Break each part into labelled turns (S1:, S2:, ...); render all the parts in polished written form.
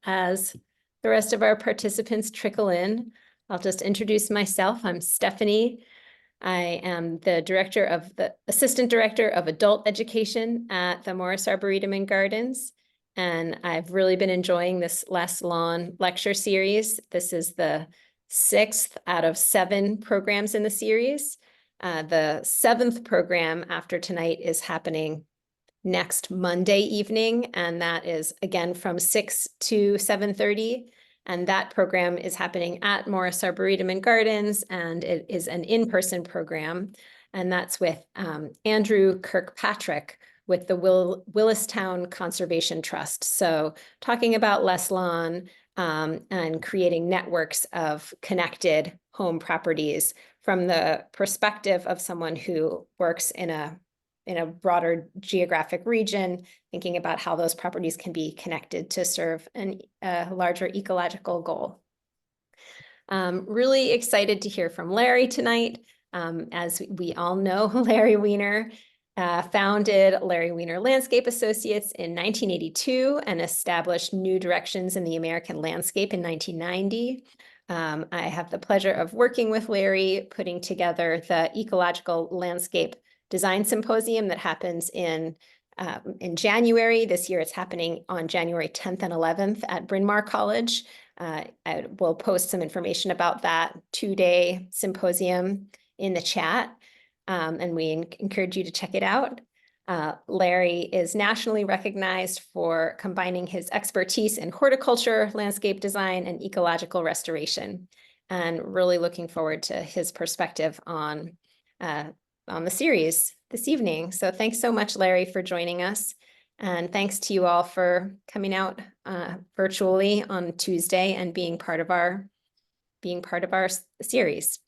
S1: as the rest of our participants trickle in, I'll just introduce myself. I'm Stephanie. I am the Assistant Director of Adult Education at the Morris Arboretum and Gardens. And I've really been enjoying this Les Lawn lecture series. This is the 6th out of 7 programs in the series. The 7th program after tonight is happening next Monday evening, and that is again from 6 to 7:30. And that program is happening at Morris Arboretum and Gardens, and it is an in-person program. And that's with Andrew Kirkpatrick with the Willistown Conservation Trust. So talking about Les Lawn and creating networks of connected home properties from the perspective of someone who works in a broader geographic region, thinking about how those properties can be connected to serve a larger ecological goal. Really excited to hear from Larry tonight. As we all know, Larry Weaner founded Larry Weaner Landscape Associates in 1982 and established New Directions in the American Landscape in 1990. I have the pleasure of working with Larry, putting together the Ecological Landscape Design Symposium that happens in January. This year it's happening on January 10th and 11th at Bryn Mawr College. I will post some information about that 2-day symposium in the chat, and we encourage you to check it out. Larry is nationally recognized for combining his expertise in horticulture, landscape design, and ecological restoration, and really looking forward to his perspective on the series this evening. So thanks so much, Larry, for joining us. And thanks to you all for coming out virtually on Tuesday and being part of our series.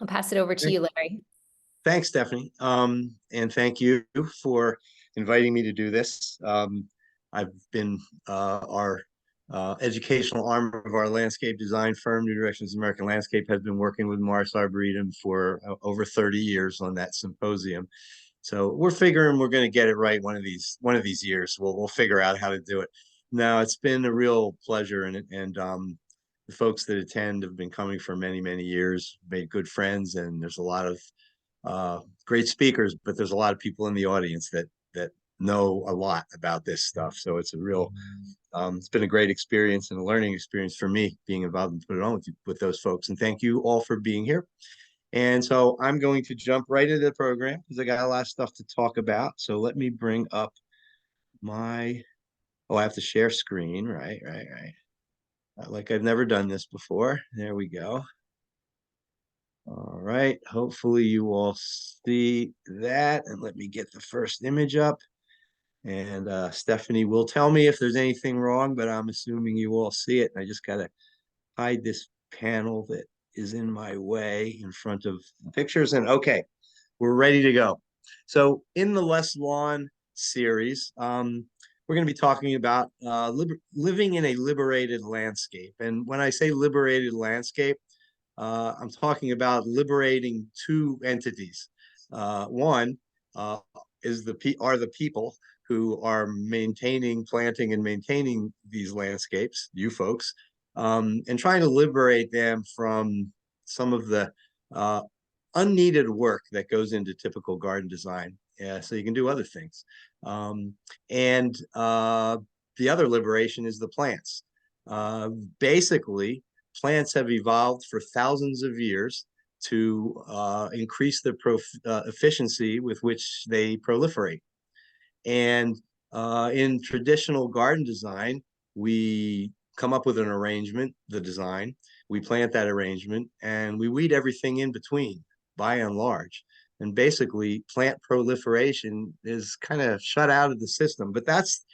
S1: I'll pass it over to you, Larry.
S2: Thanks, Stephanie. And thank you for inviting me to do this. I've been our educational arm of our landscape design firm, New Directions American Landscape, has been working with Morris Arboretum for over 30 years on that symposium. So we're figuring we're going to get it right one of these years. We'll figure out how to do it. Now, it's been a real pleasure, and the folks that attend have been coming for many, many years, made good friends, and there's a lot of great speakers, but there's a lot of people in the audience that know a lot about this stuff. So it's a real, it's been a great experience and a learning experience for me being involved and put it on with those folks. And thank you all for being here. And so I'm going to jump right into the program because I got a lot of stuff to talk about. So let me bring up I have to share screen, right. Like I've never done this before. There we go. All right, hopefully you all see that. And let me get the first image up. And Stephanie will tell me if there's anything wrong, but I'm assuming you all see it. And I just got to hide this panel that is in my way in front of the pictures. And okay, we're ready to go. So in the Les Lawn series, we're going to be talking about living in a liberated landscape. And when I say liberated landscape, I'm talking about liberating two entities. One are the people who are planting and maintaining these landscapes, you folks, and trying to liberate them from some of the unneeded work that goes into typical garden design. So you can do other things. And the other liberation is the plants. Basically, plants have evolved for thousands of years to increase the efficiency with which they proliferate. And in traditional garden design, we come up with an arrangement, the design, we plant that arrangement, and we weed everything in between, by and large. And basically, plant proliferation is kind of shut out of the system. But that's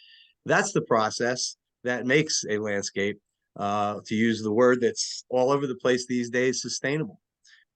S2: the process that makes a landscape, to use the word that's all over the place these days, sustainable.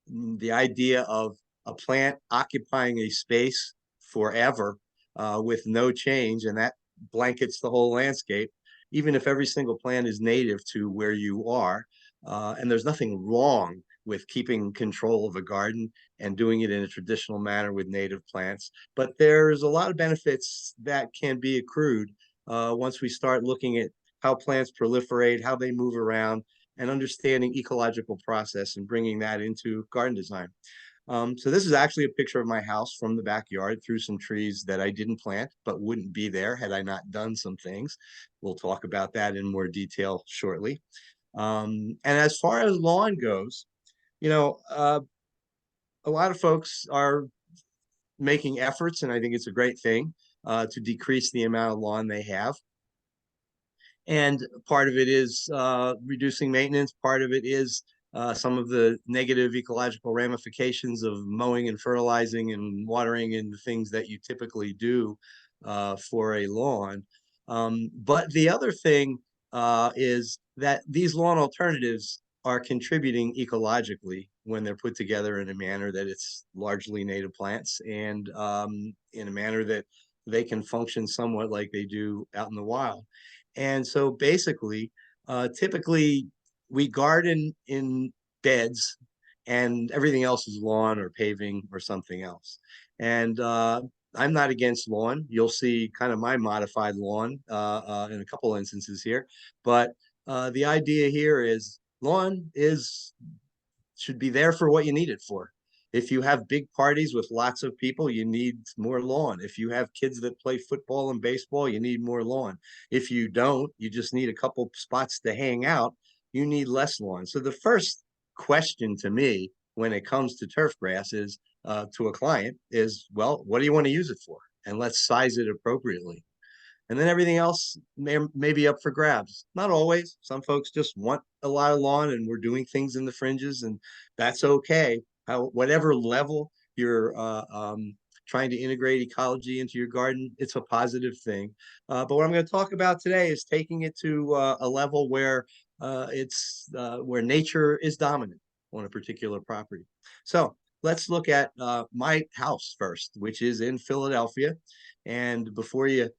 S2: The idea of a plant occupying a space forever with no change, and that blankets the whole landscape, even if every single plant is native to where you are. And there's nothing wrong with keeping control of a garden and doing it in a traditional manner with native plants. But there's a lot of benefits that can be accrued once we start looking at how plants proliferate, how they move around, and understanding ecological process and bringing that into garden design. So this is actually a picture of my house from the backyard through some trees that I didn't plant, but wouldn't be there had I not done some things. We'll talk about that in more detail shortly. And as far as lawn goes, you know, a lot of folks are making efforts, and I think it's a great thing, to decrease the amount of lawn they have. And part of it is reducing maintenance. Part of it is some of the negative ecological ramifications of mowing and fertilizing and watering and the things that you typically do for a lawn. But the other thing is that these lawn alternatives are contributing ecologically when they're put together in a manner that it's largely native plants and in a manner that they can function somewhat like they do out in the wild. And so basically, typically we garden in beds and everything else is lawn or paving or something else. And I'm not against lawn. You'll see kind of my modified lawn in a couple instances here. But the idea here is lawn should be there for what you need it for. If you have big parties with lots of people, you need more lawn. If you have kids that play football and baseball, you need more lawn. If you don't, you just need a couple spots to hang out, you need less lawn. So the first question to me when it comes to turf grass is to a client is, well, what do you want to use it for? And let's size it appropriately. And then everything else may be up for grabs. Not always. Some folks just want a lot of lawn and we're doing things in the fringes, and that's okay. Whatever level you're trying to integrate ecology into your garden, it's a positive thing. But what I'm going to talk about today is taking it to a level where it's where nature is dominant on a particular property. So let's look at my house first, which is in Philadelphia. And before you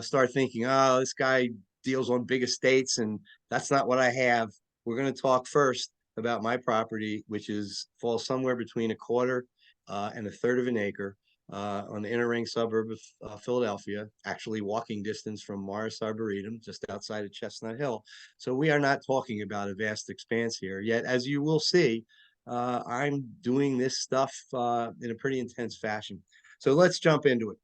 S2: start thinking, oh, this guy deals on big estates and that's not what I have. We're going to talk first about my property, which falls somewhere between a quarter and a third of an acre on the inner ring suburb of Philadelphia, actually walking distance from Morris Arboretum, just outside of Chestnut Hill. So we are not talking about a vast expanse here. Yet, as you will see, I'm doing this stuff in a pretty intense fashion. So let's jump into it.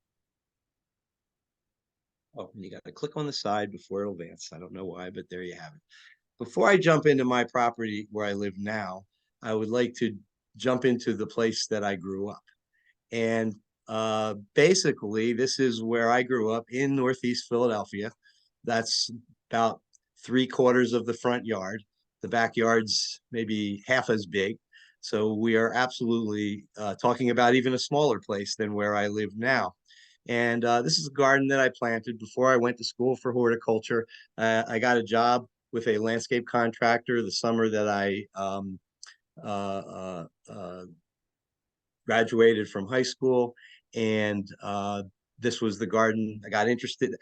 S2: Oh, and you got to click on the side before it'll advance. I don't know why, but there you have it. Before I jump into my property where I live now, I would like to jump into the place that I grew up. And basically, this is where I grew up in Northeast Philadelphia. That's about 3/4 of the front yard. The backyard's maybe half as big. So we are absolutely talking about even a smaller place than where I live now. And this is a garden that I planted before I went to school for horticulture. I got a job with a landscape contractor the summer that I graduated from high school. And this was the garden I got interested.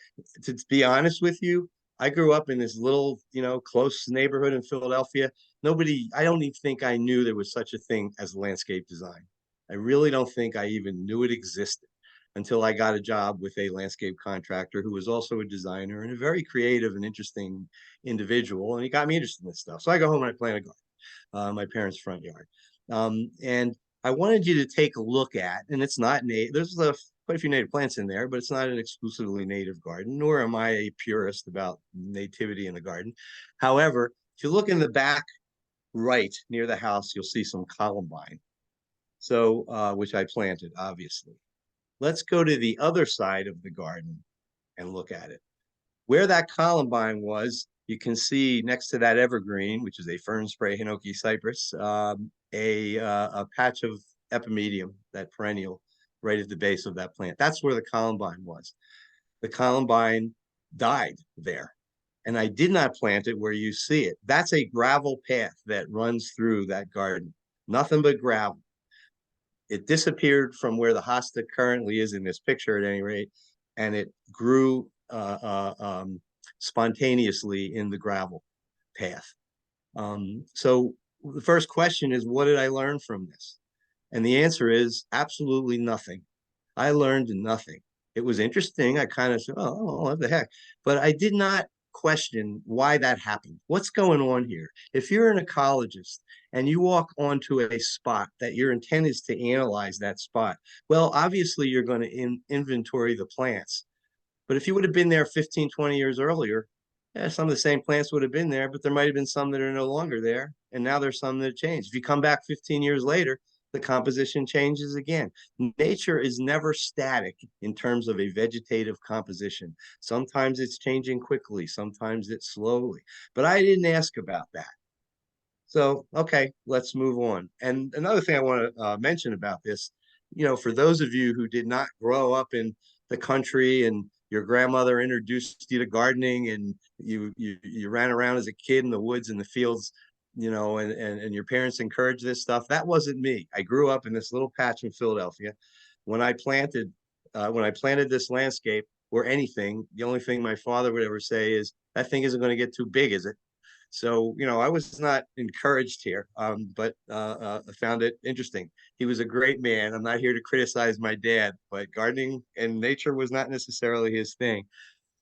S2: To be honest with you, I grew up in this little, close neighborhood in Philadelphia. I don't even think I knew there was such a thing as landscape design. I really don't think I even knew it existed until I got a job with a landscape contractor who was also a designer and a very creative and interesting individual. And he got me interested in this stuff. So I go home and I plant a garden, my parents' front yard. And I wanted you to take a look at, and it's not native. There's quite a few native plants in there, but it's not an exclusively native garden, nor am I a purist about nativity in the garden. However, if you look in the back right near the house, you'll see some columbine. So, which I planted, obviously. Let's go to the other side of the garden and look at it. Where that columbine was, you can see next to that evergreen, which is a fern spray hinoki cypress, a patch of epimedium, that perennial, right at the base of that plant. That's where the columbine was. The columbine died there. And I did not plant it where you see it. That's a gravel path that runs through that garden. Nothing but gravel. It disappeared from where the hosta currently is in this picture at any rate, and it grew spontaneously in the gravel path. So the first question is, what did I learn from this? And the answer is absolutely nothing. I learned nothing. It was interesting. I kind of said, oh, what the heck? But I did not question why that happened. What's going on here? If you're an ecologist and you walk onto a spot that your intent is to analyze that spot, well, obviously you're going to inventory the plants. But if you would have been there 15, 20 years earlier, yeah, some of the same plants would have been there, but there might have been some that are no longer there. And now there's some that changed. If you come back 15 years later, the composition changes again. Nature is never static in terms of a vegetative composition. Sometimes it's changing quickly, sometimes it's slowly. But I didn't ask about that. So, okay, let's move on. And another thing I want to mention about this, for those of you who did not grow up in the country and your grandmother introduced you to gardening and you ran around as a kid in the woods and the fields, and your parents encouraged this stuff. That wasn't me. I grew up in this little patch in Philadelphia. When I planted this landscape or anything, the only thing my father would ever say is, that thing isn't going to get too big, is it? So, I was not encouraged here, but I found it interesting. He was a great man. I'm not here to criticize my dad, but gardening and nature was not necessarily his thing.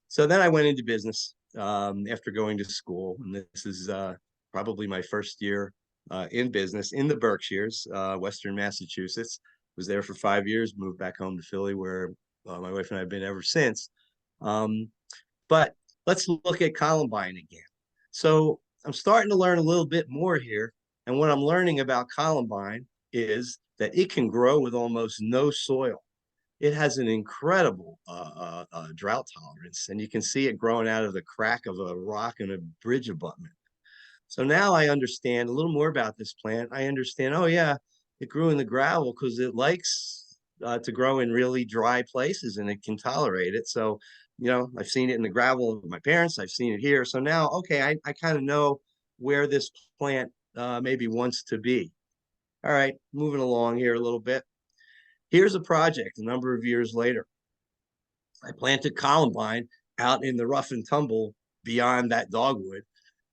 S2: So then I went into business after going to school. And this is probably my first year in business in the Berkshires, Western Massachusetts. Was there for 5 years, moved back home to Philly, where my wife and I have been ever since. But let's look at Columbine again. So I'm starting to learn a little bit more here. And what I'm learning about Columbine is that it can grow with almost no soil. It has an incredible drought tolerance, and you can see it growing out of the crack of a rock and a bridge abutment. So now I understand a little more about this plant. I understand, oh yeah, it grew in the gravel because it likes to grow in really dry places and it can tolerate it. So, I've seen it in the gravel of my parents. I've seen it here. So now, okay, I kind of know where this plant maybe wants to be. All right, moving along here a little bit. Here's a project a number of years later. I planted Columbine out in the rough and tumble beyond that dogwood.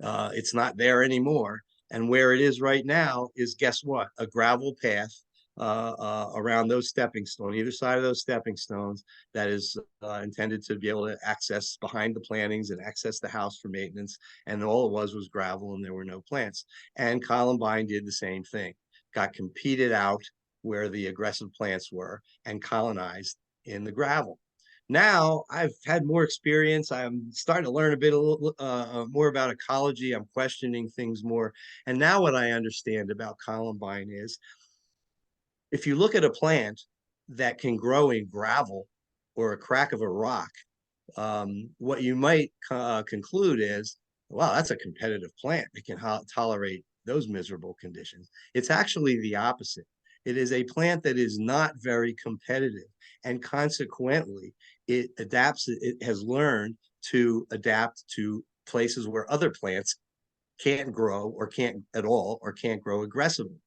S2: It's not there anymore. And where it is right now is, guess what? A gravel path around those stepping stones, either side of those stepping stones, that is intended to be able to access behind the plantings and access the house for maintenance. And all it was gravel and there were no plants. And Columbine did the same thing, got competed out where the aggressive plants were and colonized in the gravel. Now I've had more experience. I'm starting to learn a bit more about ecology. I'm questioning things more. And now what I understand about Columbine is, if you look at a plant that can grow in gravel or a crack of a rock, what you might conclude is, wow, that's a competitive plant. It can tolerate those miserable conditions. It's actually the opposite. It is a plant that is not very competitive, and consequently, it has learned to adapt to places where other plants can't grow or can't at all or can't grow aggressively.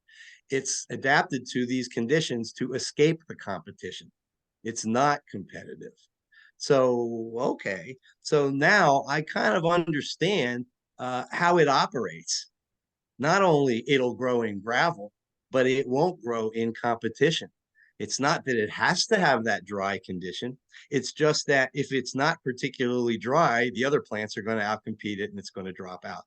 S2: It's adapted to these conditions to escape the competition. It's not competitive. So, okay. So now I kind of understand how it operates. Not only it'll grow in gravel, but it won't grow in competition. It's not that it has to have that dry condition. It's just that if it's not particularly dry, the other plants are going to outcompete it and it's going to drop out.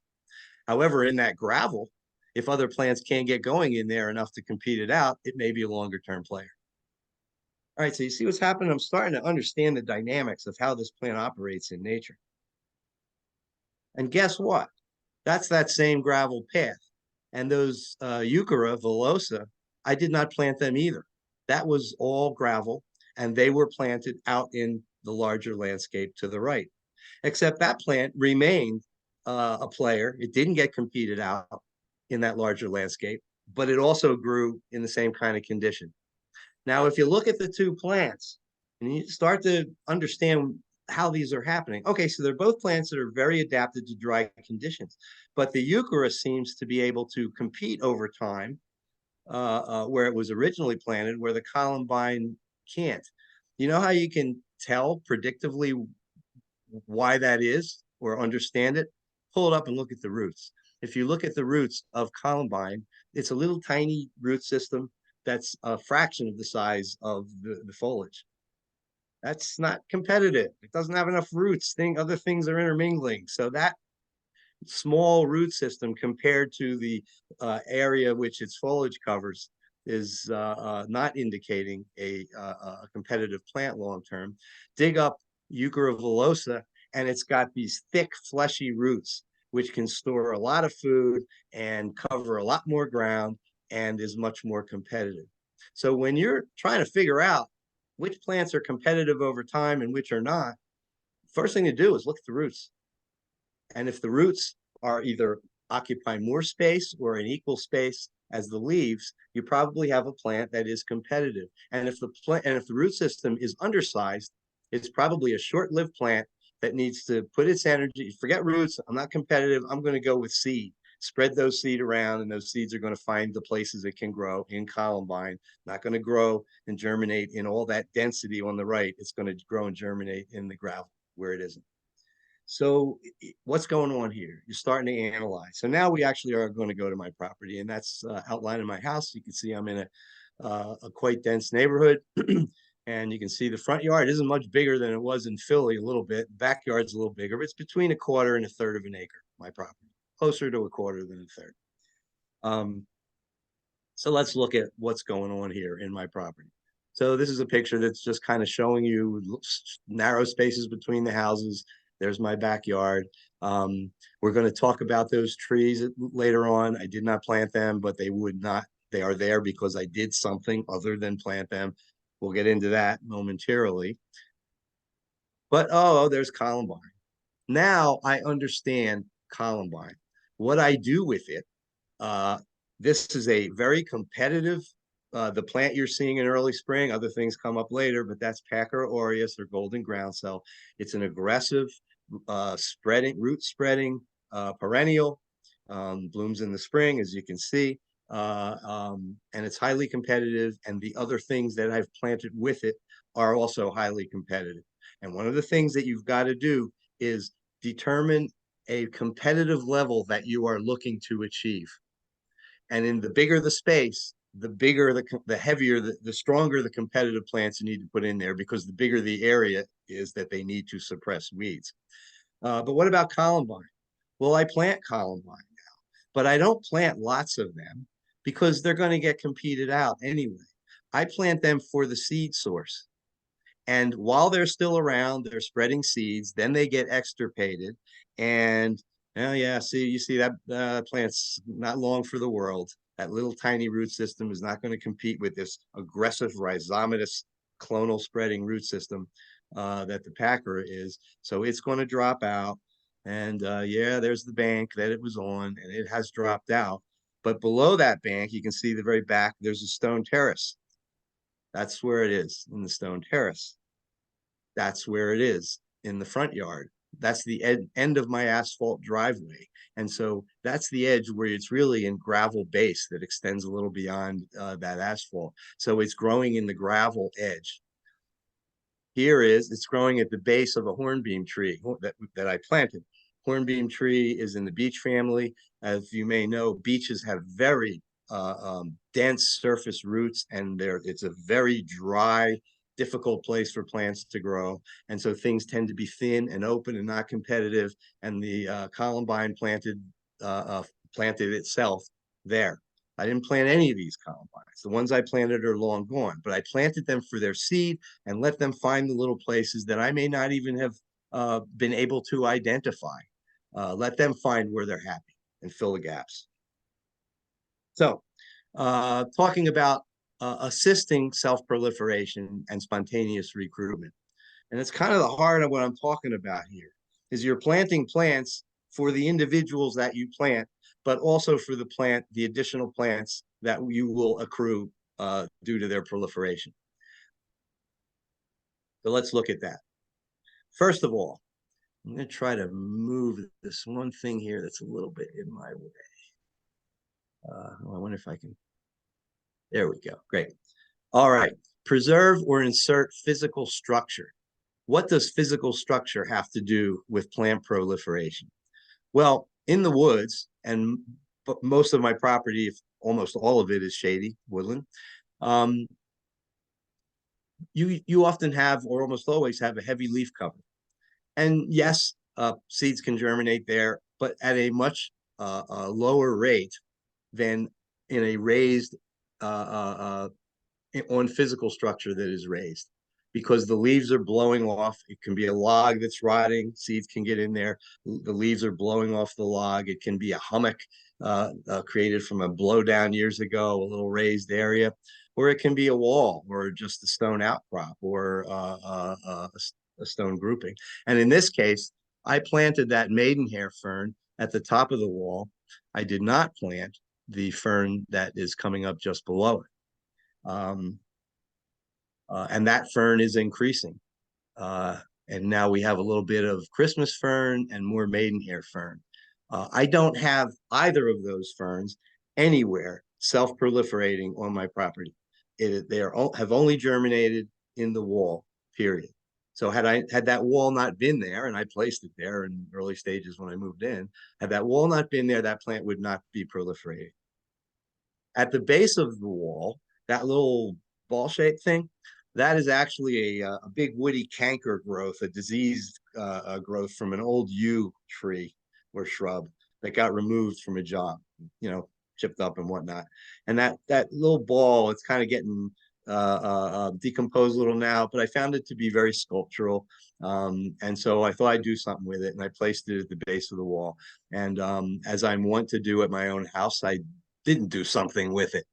S2: However, in that gravel, if other plants can't get going in there enough to compete it out, it may be a longer term player. All right, so you see what's happening? I'm starting to understand the dynamics of how this plant operates in nature. And guess what? That's that same gravel path. And those Euchera villosa, I did not plant them either. That was all gravel, and they were planted out in the larger landscape to the right. Except that plant remained a player. It didn't get competed out in that larger landscape, but it also grew in the same kind of condition. Now, if you look at the two plants and you start to understand how these are happening. Okay, so they're both plants that are very adapted to dry conditions, but the Euchera seems to be able to compete over time where it was originally planted, where the Columbine can't. You know how you can tell predictively why that is or understand it? Pull it up and look at the roots. If you look at the roots of Columbine, it's a little tiny root system that's a fraction of the size of the foliage. That's not competitive. It doesn't have enough roots. Other things are intermingling. So that small root system compared to the area which its foliage covers is not indicating a competitive plant long term. Dig up Euchera villosa, and it's got these thick, fleshy roots, which can store a lot of food and cover a lot more ground and is much more competitive. So when you're trying to figure out which plants are competitive over time and which are not, first thing to do is look at the roots. And if the roots are either occupy more space or an equal space as the leaves, you probably have a plant that is competitive. And if the root system is undersized, it's probably a short-lived plant that needs to put its energy. Forget roots. I'm not competitive. I'm going to go with seed. Spread those seed around, and those seeds are going to find the places it can grow in columbine. Not going to grow and germinate in all that density on the right. It's going to grow and germinate in the gravel where it isn't. So what's going on here? You're starting to analyze. So now we actually are going to go to my property, and that's outlining my house. You can see I'm in a quite dense neighborhood, and you can see the front yard isn't much bigger than it was in Philly a little bit. Backyard's a little bigger, but it's between a quarter and a third of an acre, my property, closer to a quarter than a third. So let's look at what's going on here in my property. So this is a picture that's just kind of showing you narrow spaces between the houses. There's my backyard. We're going to talk about those trees later on. I did not plant them, but they are there because I did something other than plant them. We'll get into that momentarily. But oh, there's columbine. Now I understand columbine. What I do with it, this is a very competitive, the plant you're seeing in early spring, other things come up later, but that's Packer aureus or golden groundsel. It's an aggressive root spreading perennial, blooms in the spring, as you can see, and it's highly competitive. And the other things that I've planted with it are also highly competitive. And one of the things that you've got to do is determine a competitive level that you are looking to achieve. And in the bigger the space, the bigger the heavier, the stronger the competitive plants you need to put in there, because the bigger the area is that they need to suppress weeds. But what about columbine? Well, I plant columbine now, but I don't plant lots of them because they're going to get competed out anyway. I plant them for the seed source. And while they're still around, they're spreading seeds, then they get extirpated. And oh yeah, you see that plant's not long for the world. That little tiny root system is not going to compete with this aggressive rhizomatous clonal spreading root system that the Packer is. So it's going to drop out. And yeah, there's the bank that it was on, and it has dropped out. But below that bank, you can see the very back, there's a stone terrace. That's where it is, in the stone terrace. That's where it is in the front yard. That's the end of my asphalt driveway. And so that's the edge where it's really in gravel base that extends a little beyond that asphalt. So it's growing in the gravel edge. It's growing at the base of a hornbeam tree that I planted. Hornbeam tree is in the beech family. As you may know, beeches have very dense surface roots, and it's a very dry, difficult place for plants to grow. And so things tend to be thin and open and not competitive. And the columbine planted itself there. I didn't plant any of these columbines. The ones I planted are long gone, but I planted them for their seed and let them find the little places that I may not even have been able to identify. Let them find where they're happy and fill the gaps. So talking about assisting self-proliferation and spontaneous recruitment. And it's kind of the heart of what I'm talking about here, is you're planting plants for the individuals that you plant, but also for the additional plants that you will accrue due to their proliferation. So let's look at that. First of all, I'm going to try to move this one thing here that's a little bit in my way. I wonder if I can. There we go. Great. All right. Preserve or insert physical structure. What does physical structure have to do with plant proliferation? Well, in the woods, and most of my property, almost all of it, is shady woodland. you often have, or almost always have, a heavy leaf cover. And yes, seeds can germinate there, but at a much lower rate than in a raised on physical structure that is raised, because the leaves are blowing off. It can be a log that's rotting. Seeds can get in there. The leaves are blowing off the log. It can be a hummock created from a blowdown years ago, a little raised area, or it can be a wall or just a stone outcrop or a stone grouping. And in this case, I planted that maidenhair fern at the top of the wall. I did not plant the fern that is coming up just below it. And that fern is increasing. And now we have a little bit of Christmas fern and more maidenhair fern. I don't have either of those ferns anywhere self-proliferating on my property. Have only germinated in the wall, period. So had that wall not been there, and I placed it there in early stages when I moved in, had that wall not been there, that plant would not be proliferating. At the base of the wall, that little ball-shaped thing, that is actually a big woody canker growth, a diseased growth from an old yew tree or shrub that got removed from a job, chipped up and whatnot. And that little ball, it's kind of getting decomposed a little now, but I found it to be very sculptural. And so I thought I'd do something with it, and I placed it at the base of the wall. And as I'm wont to do at my own house, I didn't do something with it.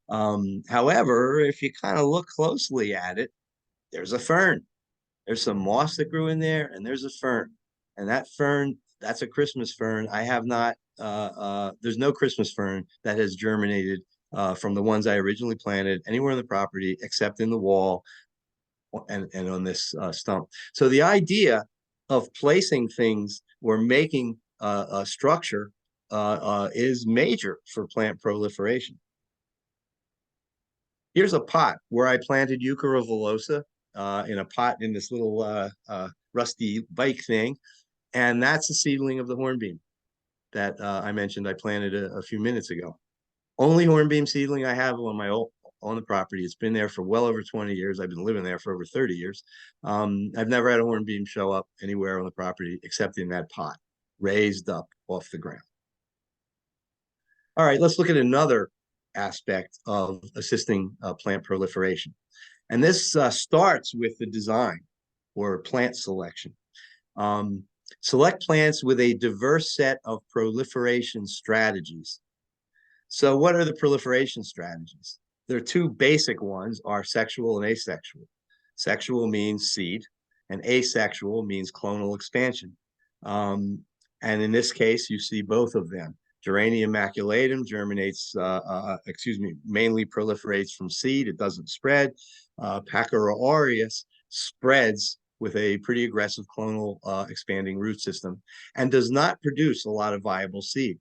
S2: However, if you kind of look closely at it, there's a fern. There's some moss that grew in there, and there's a fern. And that fern, that's a Christmas fern. I have not, there's no Christmas fern that has germinated from the ones I originally planted anywhere on the property except in the wall and on this stump. So the idea of placing things or making a structure is major for plant proliferation. Here's a pot where I planted Euchera villosa in a pot in this little rusty bike thing. And that's a seedling of the hornbeam that I mentioned I planted a few minutes ago. Only hornbeam seedling I have on the property. It's been there for well over 20 years. I've been living there for over 30 years. I've never had a hornbeam show up anywhere on the property except in that pot, raised up off the ground. All right, let's look at another aspect of assisting plant proliferation. And this starts with the design or plant selection. Select plants with a diverse set of proliferation strategies. So what are the proliferation strategies? There are two basic ones, are sexual and asexual. Sexual means seed, and asexual means clonal expansion. And in this case, you see both of them. Geranium maculatum germinates, mainly proliferates from seed. It doesn't spread. Pachyra aureus spreads with a pretty aggressive clonal expanding root system and does not produce a lot of viable seed.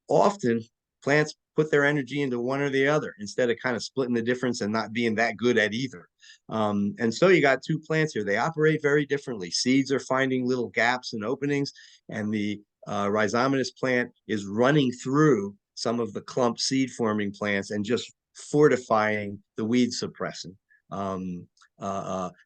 S2: Often, plants put their energy into one or the other instead of kind of splitting the difference and not being that good at either. And so you got two plants here. They operate very differently. Seeds are finding little gaps and openings, and the rhizomatous plant is running through some of the clump seed forming plants and just fortifying the weed suppressing.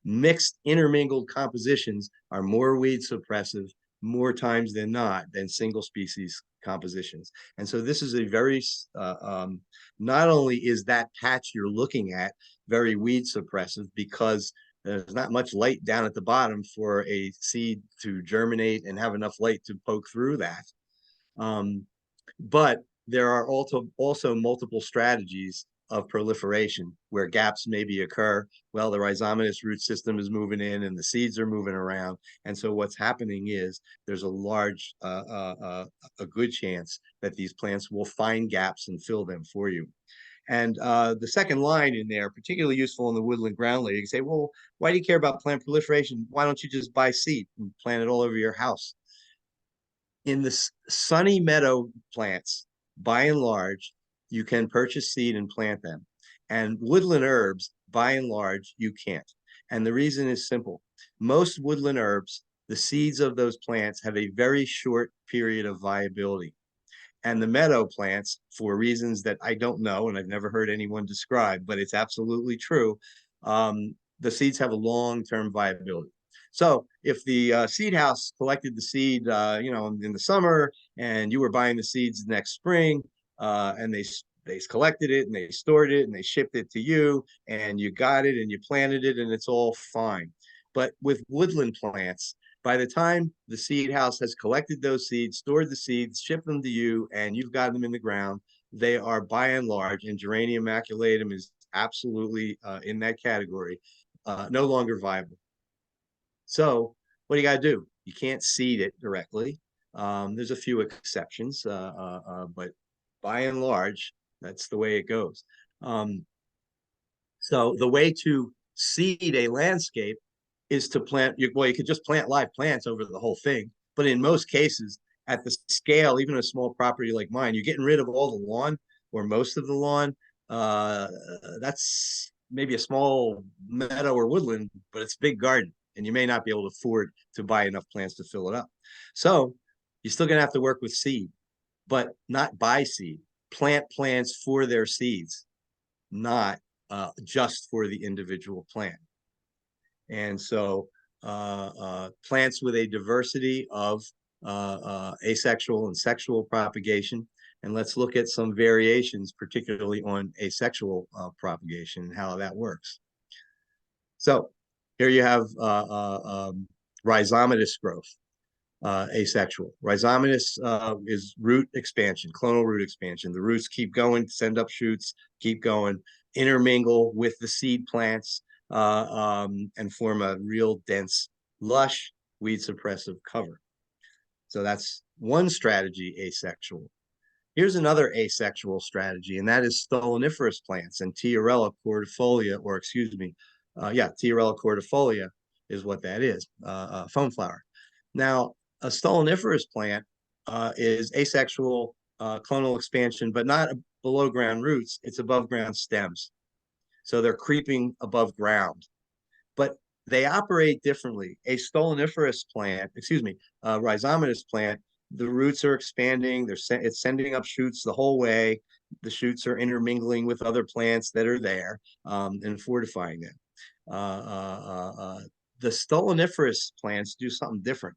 S2: Mixed intermingled compositions are more weed suppressive more times than not than single species compositions. And so this is a very, not only is that patch you're looking at very weed suppressive because there's not much light down at the bottom for a seed to germinate and have enough light to poke through that. But there are also multiple strategies of proliferation where gaps maybe occur. Well, the rhizomatous root system is moving in and the seeds are moving around. And so what's happening is there's a good chance that these plants will find gaps and fill them for you. And the second line in there, particularly useful in the woodland ground layer, you can say, well, why do you care about plant proliferation? Why don't you just buy seed and plant it all over your house? In the sunny meadow plants, by and large, you can purchase seed and plant them. And woodland herbs, by and large, you can't. And the reason is simple. Most woodland herbs, the seeds of those plants have a very short period of viability. And the meadow plants, for reasons that I don't know and I've never heard anyone describe, but it's absolutely true, the seeds have a long-term viability. So if the seed house collected the seed, in the summer, and you were buying the seeds next spring, and they collected it and they stored it and they shipped it to you, and you got it and you planted it, and it's all fine. But with woodland plants, by the time the seed house has collected those seeds, stored the seeds, shipped them to you, and you've got them in the ground, they are by and large, and Geranium maculatum is absolutely in that category, no longer viable. So what do you got to do? You can't seed it directly. There's a few exceptions, but by and large, that's the way it goes. So the way to seed a landscape is to plant, well, you could just plant live plants over the whole thing. But in most cases, at the scale, even a small property like mine, you're getting rid of all the lawn or most of the lawn. That's maybe a small meadow or woodland, but it's a big garden, and you may not be able to afford to buy enough plants to fill it up. So you're still going to have to work with seed, but not buy seed. Plant plants for their seeds, not just for the individual plant. And so plants with a diversity of asexual and sexual propagation. And let's look at some variations, particularly on asexual propagation and how that works. So here you have rhizomatous growth, asexual. Rhizomatous is root expansion, clonal root expansion. The roots keep going, send up shoots, keep going, intermingle with the seed plants, and form a real dense, lush, weed suppressive cover. So that's one strategy, asexual. Here's another asexual strategy, and that is stoloniferous plants and Tiarella cordifolia, or excuse me, Tiarella cordifolia is what that is, foam flower. Now, a stoloniferous plant is asexual clonal expansion, but not below ground roots, it's above ground stems. So they're creeping above ground, but they operate differently. A stoloniferous plant, rhizomatous plant, the roots are expanding, it's sending up shoots the whole way. The shoots are intermingling with other plants that are there and fortifying them. The stoloniferous plants do something different.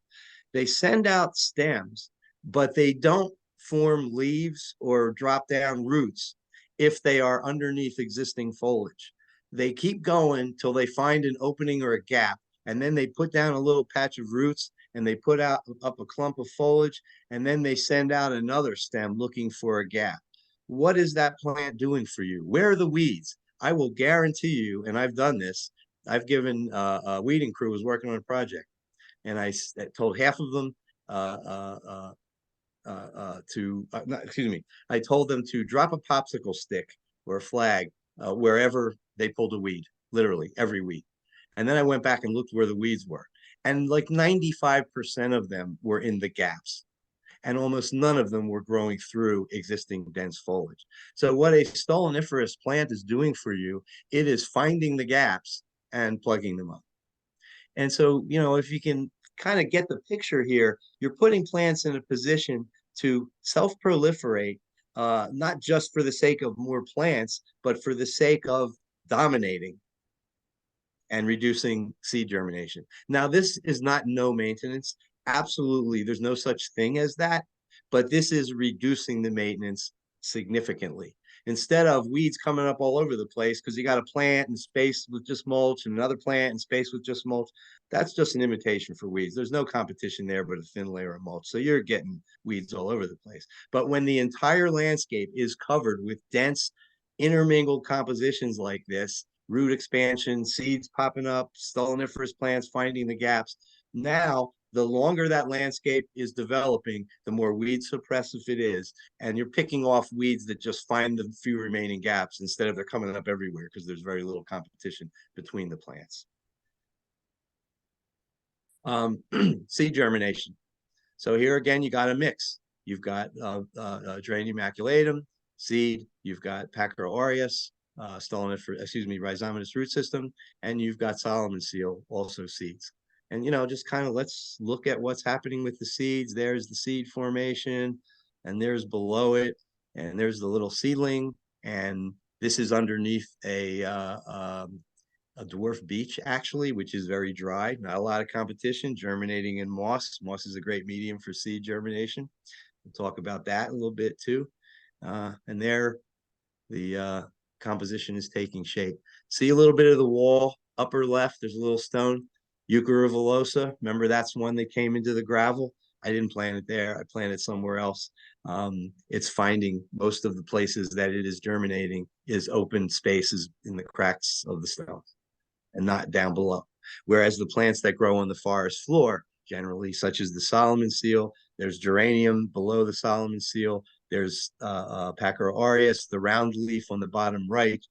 S2: They send out stems, but they don't form leaves or drop down roots if they are underneath existing foliage. They keep going till they find an opening or a gap, and then they put down a little patch of roots and they put up a clump of foliage, and then they send out another stem looking for a gap. What is that plant doing for you? Where are the weeds? I will guarantee you, and I've done this, I've given a weeding crew was working on a project, and I told half of them I told them to drop a popsicle stick or a flag wherever they pulled a weed, literally every weed. And then I went back and looked where the weeds were. And like 95% of them were in the gaps. And almost none of them were growing through existing dense foliage. So what a stoloniferous plant is doing for you, it is finding the gaps and plugging them up. And so, if you can kind of get the picture here, you're putting plants in a position to self-proliferate, not just for the sake of more plants, but for the sake of dominating and reducing seed germination. Now, this is not no maintenance. Absolutely, there's no such thing as that, but this is reducing the maintenance significantly. Instead of weeds coming up all over the place because you got a plant in space with just mulch and another plant in space with just mulch, that's just an imitation for weeds. There's no competition there but a thin layer of mulch. So you're getting weeds all over the place. But when the entire landscape is covered with dense, intermingled compositions like this, root expansion, seeds popping up, stoloniferous plants finding the gaps, now the longer that landscape is developing, the more weed suppressive it is. And you're picking off weeds that just find the few remaining gaps instead of they're coming up everywhere because there's very little competition between the plants. Seed germination. So here again, you got a mix. You've got Geranium maculatum, seed, you've got Pachyra aureus, rhizomatous root system, and you've got Solomon seal, also seeds. And, just kind of let's look at what's happening with the seeds. There's the seed formation, and there's below it, and there's the little seedling, and this is underneath a a dwarf beech, actually, which is very dry, not a lot of competition, germinating in moss. Moss is a great medium for seed germination. We'll talk about that a little bit too. And there, the composition is taking shape. See a little bit of the wall, upper left, there's a little stone, Euchrovillosa. Remember, that's one that came into the gravel. I didn't plant it there. I planted it somewhere else. It's finding most of the places that it is germinating is open spaces in the cracks of the stone and not down below. Whereas the plants that grow on the forest floor, generally, such as the Solomon seal, there's geranium below the Solomon seal, there's Pachyra aureus, the round leaf on the bottom right.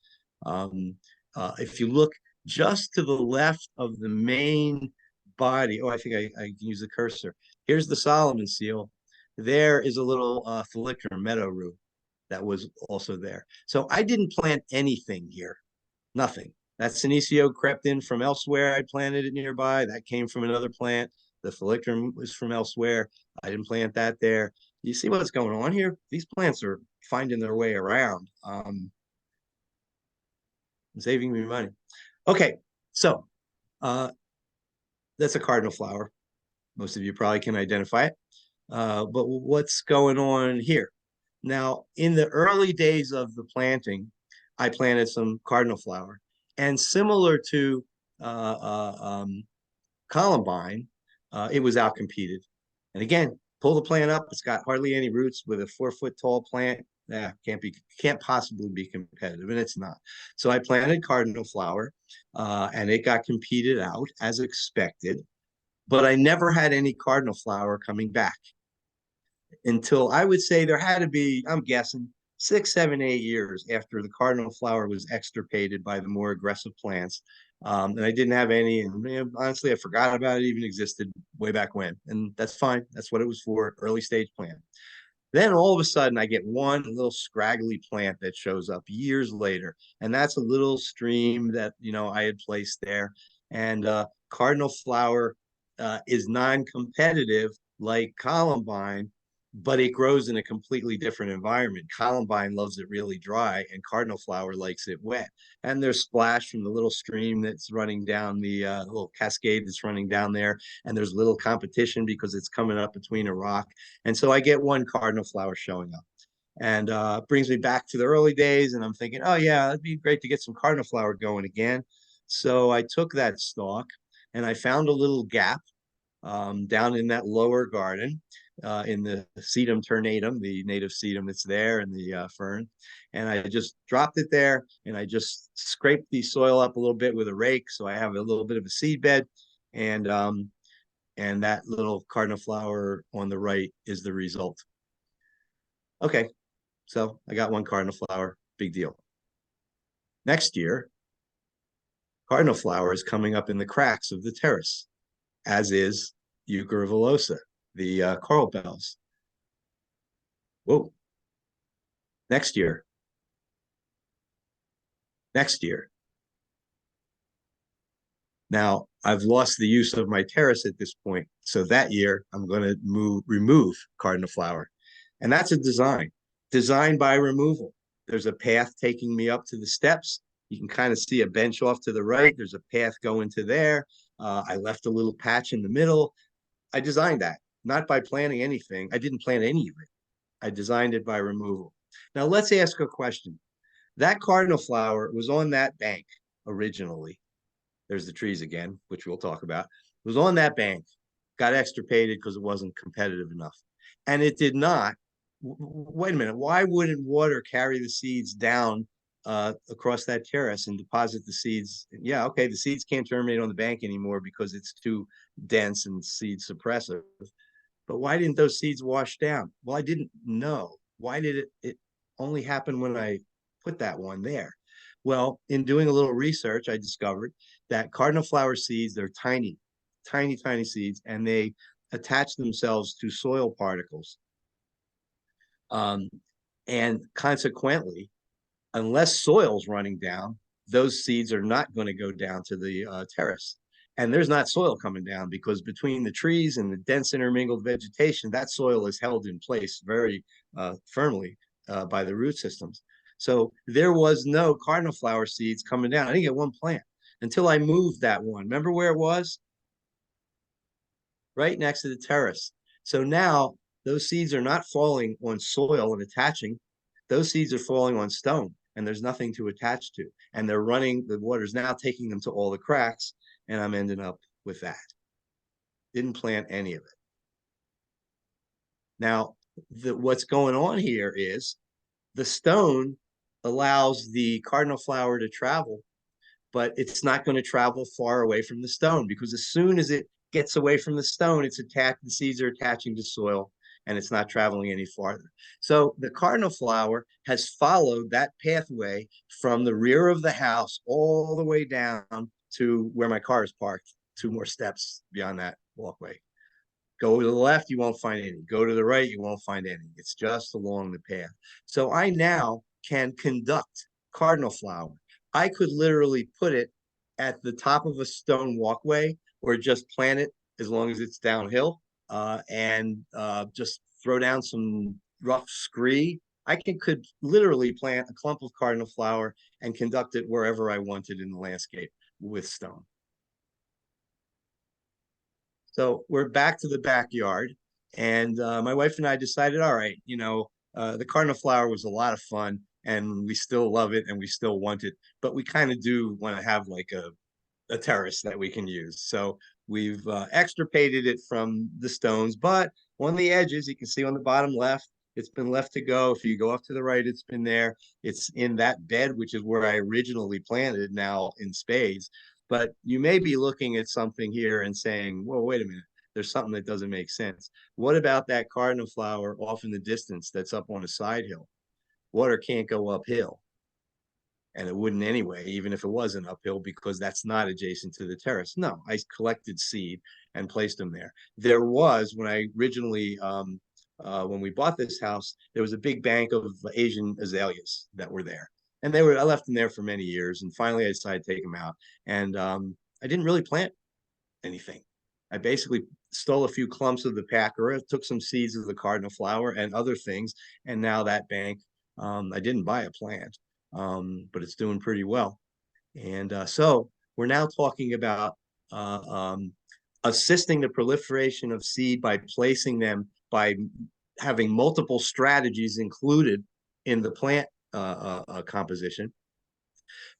S2: If you look just to the left of the main body, oh, I think I can use the cursor. Here's the Solomon seal. There is a little Thalictrum meadow rue that was also there. So I didn't plant anything here, nothing. That Senecio crept in from elsewhere. I planted it nearby. That came from another plant. The Thalictrum was from elsewhere. I didn't plant that there. You see what's going on here? These plants are finding their way around. Saving me money. Okay, so that's a cardinal flower. Most of you probably can identify it. But what's going on here? Now, in the early days of the planting, I planted some cardinal flower. And similar to columbine, it was outcompeted. And again, pull the plant up, it's got hardly any roots with a 4-foot tall plant. Yeah, can't possibly be competitive, and it's not. So I planted cardinal flower, and it got competed out as expected. But I never had any cardinal flower coming back until I would say there had to be, I'm guessing, 6, 7, 8 years after the cardinal flower was extirpated by the more aggressive plants. And I didn't have any, and honestly, I forgot about it even existed way back when. And that's fine. That's what it was for, early stage plant. Then all of a sudden, I get one little scraggly plant that shows up years later, and that's a little stream that I had placed there. And cardinal flower is non-competitive like columbine, but it grows in a completely different environment. Columbine loves it really dry, and cardinal flower likes it wet. And there's splash from the little stream that's running down the little cascade that's running down there, and there's little competition because it's coming up between a rock. And so I get one cardinal flower showing up, and brings me back to the early days. And I'm thinking, oh yeah, it'd be great to get some cardinal flower going again. So I took that stalk and I found a little gap down in that lower garden, in the sedum ternatum, the native sedum that's there, and the fern. And I just dropped it there, and I just scraped the soil up a little bit with a rake, so I have a little bit of a seed bed. And that little cardinal flower on the right is the result. Okay, so I got one cardinal flower, big deal. Next year, cardinal flower is coming up in the cracks of the terrace, as is Euchrovillosa, the coral bells. Whoa. Next year. Now, I've lost the use of my terrace at this point. So that year, I'm going to remove cardinal flower. And that's a design by removal. There's a path taking me up to the steps. You can kind of see a bench off to the right. There's a path going to there. I left a little patch in the middle. I designed that, not by planting anything. I didn't plant any of it. I designed it by removal. Now let's ask a question. That cardinal flower was on that bank originally. There's the trees again, which we'll talk about. It was on that bank, got extirpated because it wasn't competitive enough. And it did not. Wait a minute. Why wouldn't water carry the seeds down across that terrace and deposit the seeds? Yeah, okay, the seeds can't germinate on the bank anymore because it's too dense and seed suppressive. But why didn't those seeds wash down? Well, I didn't know. Why did it only happen when I put that one there? Well, in doing a little research, I discovered that cardinal flower seeds, they're tiny, tiny, tiny seeds, and they attach themselves to soil particles. And consequently, unless soil's running down, those seeds are not going to go down to the terrace. And there's not soil coming down because between the trees and the dense intermingled vegetation, that soil is held in place very firmly by the root systems. So there was no cardinal flower seeds coming down. I didn't get one plant. until I moved that one. Remember where it was? Right next to the terrace. So now those seeds are not falling on soil and attaching. Those seeds are falling on stone, and there's nothing to attach to. And they're running, the water's now taking them to all the cracks, and I'm ending up with that. Didn't plant any of it. Now, what's going on here is the stone allows the cardinal flower to travel, but it's not going to travel far away from the stone, because as soon as it gets away from the stone, it's attached, the seeds are attaching to soil, and it's not traveling any farther. So the cardinal flower has followed that pathway from the rear of the house all the way down to where my car is parked, 2 more steps beyond that walkway. Go to the left, you won't find any. Go to the right, you won't find any. It's just along the path. So I now can conduct cardinal flower. I could literally put it at the top of a stone walkway, or just plant it as long as it's downhill, and just throw down some rough scree. Could literally plant a clump of cardinal flower and conduct it wherever I wanted in the landscape with stone. So we're back to the backyard, and my wife and I decided, all right, the cardinal flower was a lot of fun, and we still love it, and we still want it, but we kind of do want to have like a terrace that we can use. So we've extirpated it from the stones, but on the edges, you can see on the bottom left, it's been left to go. If you go off to the right, it's been there. It's in that bed, which is where I originally planted, now in spades. But you may be looking at something here and saying, well, wait a minute, there's something that doesn't make sense. What about that cardinal flower off in the distance that's up on a side hill? Water can't go uphill. And it wouldn't anyway, even if it wasn't uphill, because that's not adjacent to the terrace. No, I collected seed and placed them there. There was, when I originally, when we bought this house, there was a big bank of Asian azaleas that were there. And I left them there for many years. And finally I decided to take them out. And I didn't really plant anything. I basically stole a few clumps of the Packera, took some seeds of the cardinal flower and other things. And now that bank, I didn't buy a plant, but it's doing pretty well. And so we're now talking about assisting the proliferation of seed by placing them, by having multiple strategies included in the plant composition,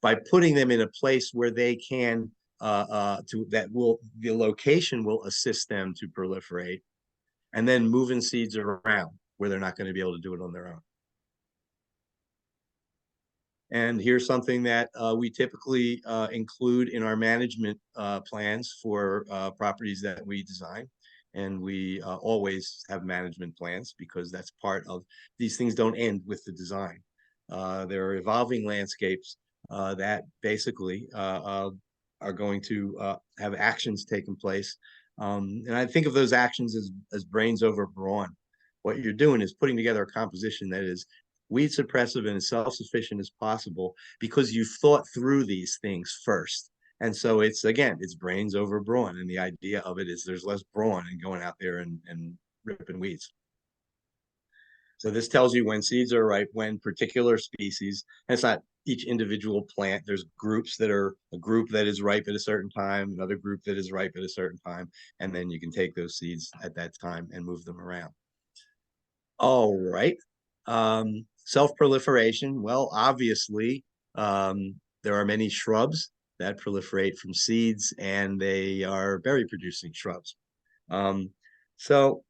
S2: by putting them in a place where they can the location will assist them to proliferate, and then moving seeds around where they're not going to be able to do it on their own. And here's something that we typically include in our management plans for properties that we design. And we always have management plans, because that's part of, these things don't end with the design. There are evolving landscapes that basically are going to have actions taking place. And I think of those actions as brains over brawn. What you're doing is putting together a composition that is weed suppressive and as self-sufficient as possible, because you've thought through these things first. And so it's, again, it's brains over brawn. And the idea of it is there's less brawn in going out there and ripping weeds. So this tells you when seeds are ripe, when particular species, and it's not each individual plant. There's groups that are, a group that is ripe at a certain time, another group that is ripe at a certain time, and then you can take those seeds at that time and move them around. All right. Self-proliferation. Well, obviously, there are many shrubs that proliferate from seeds, and they are berry-producing shrubs. So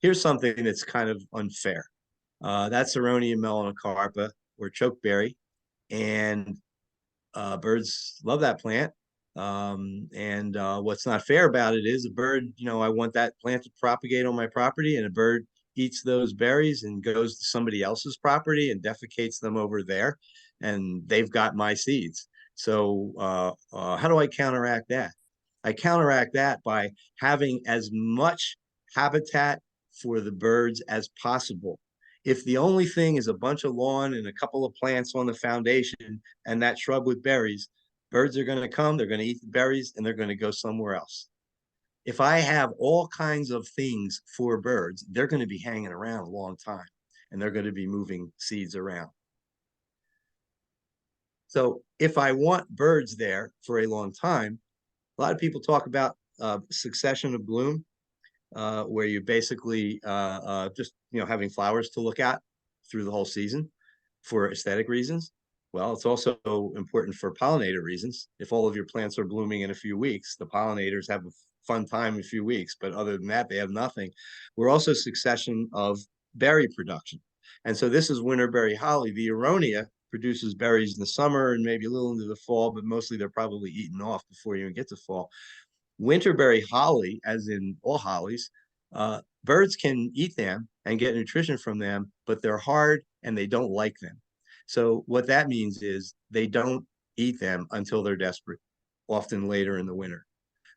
S2: here's something that's kind of unfair. That's Aronia melanocarpa, or chokeberry, and birds love that plant. And what's not fair about it is a bird, I want that plant to propagate on my property, and a bird eats those berries and goes to somebody else's property and defecates them over there, and they've got my seeds. So how do I counteract that? I counteract that by having as much habitat for the birds as possible. If the only thing is a bunch of lawn and a couple of plants on the foundation and that shrub with berries, birds are going to come, they're going to eat the berries, and they're going to go somewhere else. If I have all kinds of things for birds, they're going to be hanging around a long time, and they're going to be moving seeds around. So if I want birds there for a long time, a lot of people talk about succession of bloom, where you basically just having flowers to look at through the whole season for aesthetic reasons. Well, it's also important for pollinator reasons. If all of your plants are blooming in a few weeks, the pollinators have a fun time in a few weeks, but other than that, they have nothing. We're also succession of berry production. And so this is winterberry holly. The aronia produces berries in the summer and maybe a little into the fall, but mostly they're probably eaten off before you even get to fall. Winterberry holly, as in all hollies, birds can eat them and get nutrition from them, but they're hard and they don't like them. So what that means is they don't eat them until they're desperate, often later in the winter.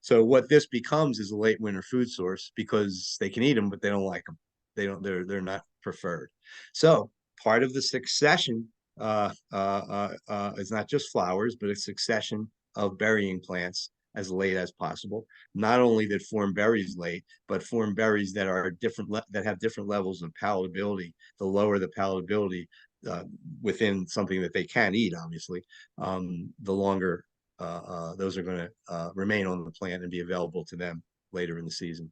S2: So what this becomes is a late winter food source because they can eat them, but they don't like them. They're not preferred. So part of the succession is not just flowers, but a succession of berrying plants as late as possible. Not only that form berries late, but form berries that are that have different levels of palatability. The lower the palatability within something that they can eat, obviously, the longer those are going to remain on the plant and be available to them later in the season.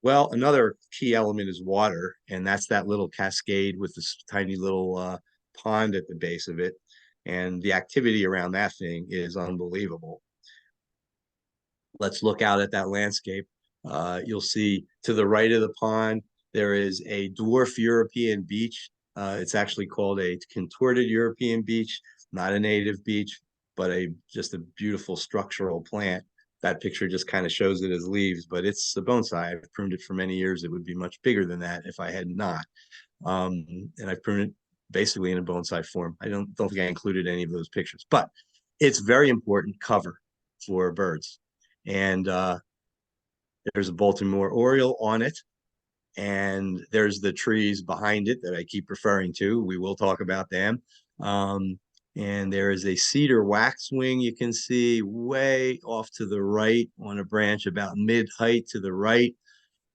S2: Well, another key element is water, and that's that little cascade with this tiny little pond at the base of it. And the activity around that thing is unbelievable. Let's look out at that landscape. You'll see to the right of the pond, there is a dwarf European beech. It's actually called a contorted European beech, not a native beech, but just a beautiful structural plant. That picture just kind of shows it as leaves, but it's a bonsai. I've pruned it for many years. It would be much bigger than that if I had not. And I've pruned it basically in a bonsai form. I don't think I included any of those pictures, but it's very important cover for birds. And there's a Baltimore Oriole on it. And there's the trees behind it that I keep referring to. We will talk about them. And there is a cedar waxwing you can see way off to the right on a branch about mid-height to the right.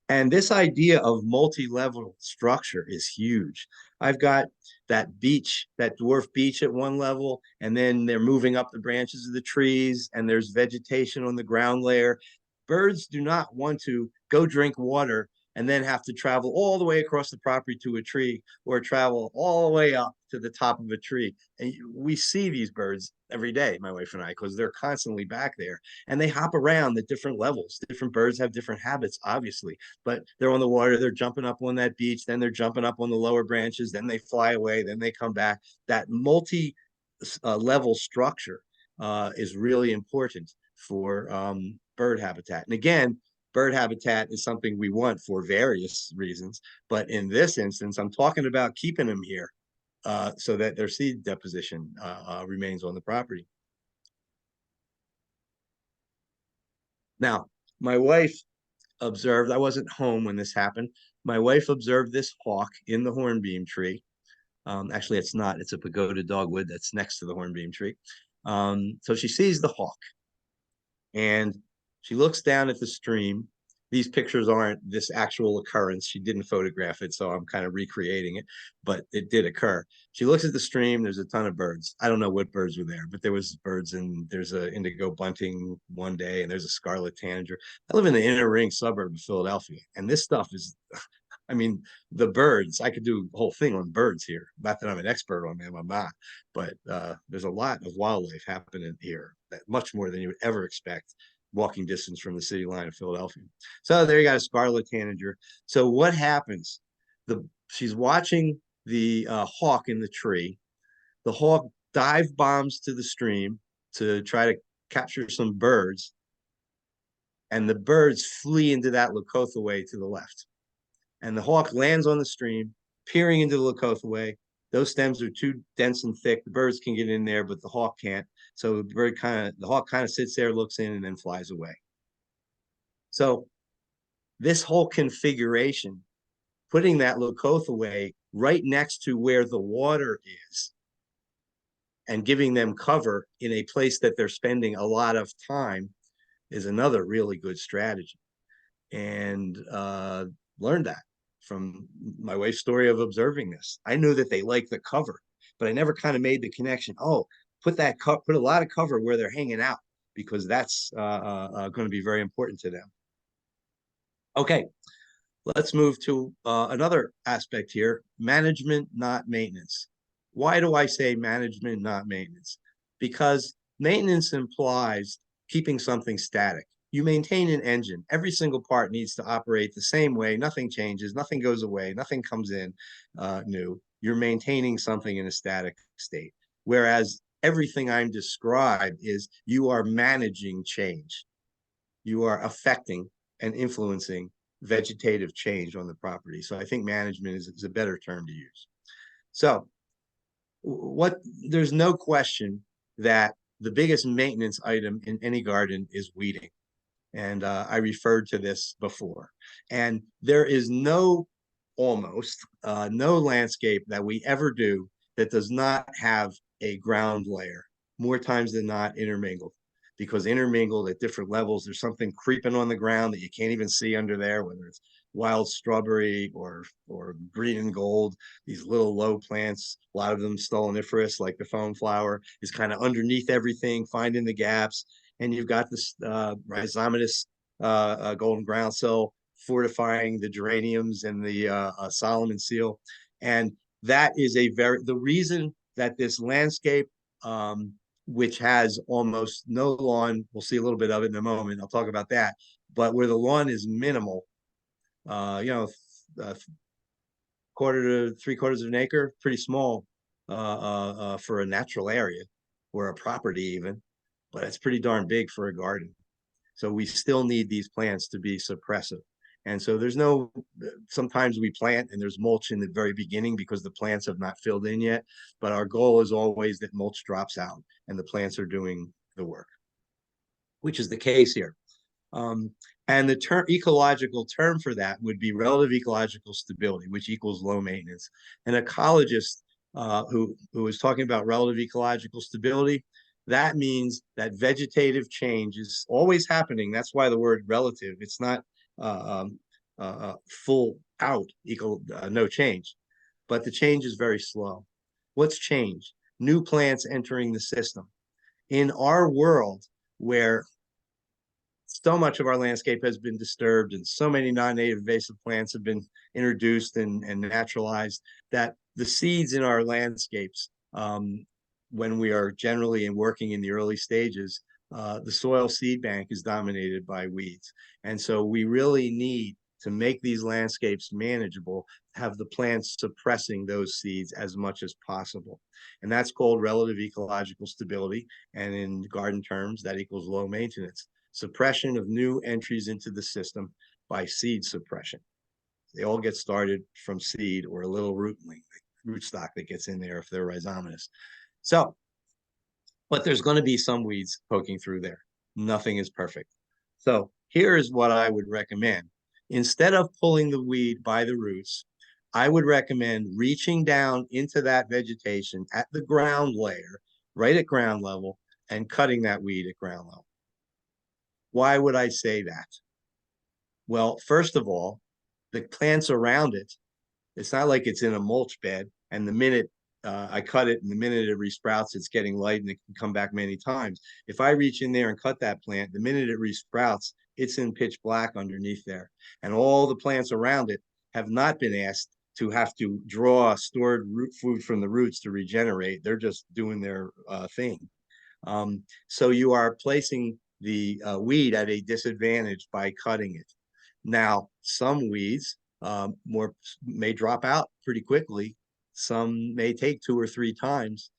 S2: And this idea of multi-level structure is huge. I've got that beech, that dwarf beech at one level, and then they're moving up the branches of the trees, and there's vegetation on the ground layer. Birds do not want to go drink water and then have to travel all the way across the property to a tree or travel all the way up to the top of a tree. And we see these birds every day, my wife and I, because they're constantly back there and they hop around at different levels. Different birds have different habits, obviously, but they're on the water, they're jumping up on that beach, then they're jumping up on the lower branches, then they fly away, then they come back. That multi-level structure is really important for bird habitat. And again, bird habitat is something we want for various reasons. But in this instance, I'm talking about keeping them here so that their seed deposition remains on the property. Now, my wife observed, I wasn't home when this happened. My wife observed this hawk in the hornbeam tree. Actually, it's not, it's a pagoda dogwood that's next to the hornbeam tree. So she sees the hawk and she looks down at the stream. These pictures aren't this actual occurrence. She didn't photograph it, so I'm kind of recreating it, but it did occur. She looks at the stream. There's a ton of birds. I don't know what birds were there, but there was birds, and there's an indigo bunting one day, and there's a scarlet tanager. I live in the inner ring suburb of Philadelphia, and this stuff is, I mean, the birds, I could do a whole thing on birds here. Not that I'm an expert on them, I'm not, but there's a lot of wildlife happening here, that much more than you would ever expect walking distance from the city line of Philadelphia. So there you got a scarlet tanager. So what happens? She's watching the hawk in the tree. The hawk dive bombs to the stream to try to capture some birds, and the birds flee into that Lakotha to the left. And the hawk lands on the stream, peering into the Lakotha. Those stems are too dense and thick. The birds can get in there, but the hawk can't. So the hawk kind of sits there, looks in, and then flies away. So this whole configuration, putting that Lakotha right next to where the water is and giving them cover in a place that they're spending a lot of time is another really good strategy. And learned that from my wife's story of observing this. I knew that they like the cover, but I never kind of made the connection. Oh, put a lot of cover where they're hanging out, because that's going to be very important to them. Okay, let's move to another aspect here: management, not maintenance. Why do I say management, not maintenance? Because maintenance implies keeping something static. You maintain an engine. Every single part needs to operate the same way. Nothing changes, nothing goes away, nothing comes in new. You're maintaining something in a static state. Whereas everything I'm described is you are managing change. You are affecting and influencing vegetative change on the property. So I think management is a better term to use. So there's no question that the biggest maintenance item in any garden is weeding. And I referred to this before. And there is almost no landscape that we ever do that does not have a ground layer, more times than not intermingled. Because intermingled at different levels, there's something creeping on the ground that you can't even see under there, whether it's wild strawberry or green and gold. These little low plants, a lot of them stoloniferous, like the foam flower, is kind of underneath everything, finding the gaps. And you've got this rhizomatous golden groundsel fortifying the geraniums and the Solomon seal. And that is the reason that this landscape, which has almost no lawn, we'll see a little bit of it in a moment, I'll talk about that, but where the lawn is minimal, quarter to 3/4 of an acre, pretty small for a natural area or a property even, but it's pretty darn big for a garden. So we still need these plants to be suppressive. And so sometimes we plant and there's mulch in the very beginning because the plants have not filled in yet. But our goal is always that mulch drops out and the plants are doing the work, which is the case here. And the ecological term for that would be relative ecological stability, which equals low maintenance. An ecologist who is talking about relative ecological stability, that means that vegetative change is always happening. That's why the word relative. It's not full out no change, but the change is very slow. What's changed? New plants entering the system. In our world, where so much of our landscape has been disturbed and so many non-native invasive plants have been introduced and naturalized, that the seeds in our landscapes, when we are generally working in the early stages, the soil seed bank is dominated by weeds. And so we really need to make these landscapes manageable, have the plants suppressing those seeds as much as possible. And that's called relative ecological stability. And in garden terms, that equals low maintenance. Suppression of new entries into the system by seed suppression. They all get started from seed or a little rootstock that gets in there if they're rhizomatous. So, but there's going to be some weeds poking through there. Nothing is perfect. So here is what I would recommend. Instead of pulling the weed by the roots, I would recommend reaching down into that vegetation at the ground layer, right at ground level, and cutting that weed at ground level. Why would I say that? Well, first of all, the plants around it, it's not like it's in a mulch bed, and the minute I cut it and the minute it resprouts, it's getting light and it can come back many times. If I reach in there and cut that plant, the minute it resprouts, it's in pitch black underneath there. And all the plants around it have not been asked to have to draw stored root food from the roots to regenerate. They're just doing their thing. So you are placing the weed at a disadvantage by cutting it. Now, some weeds may drop out pretty quickly. Some may take 2 or 3 times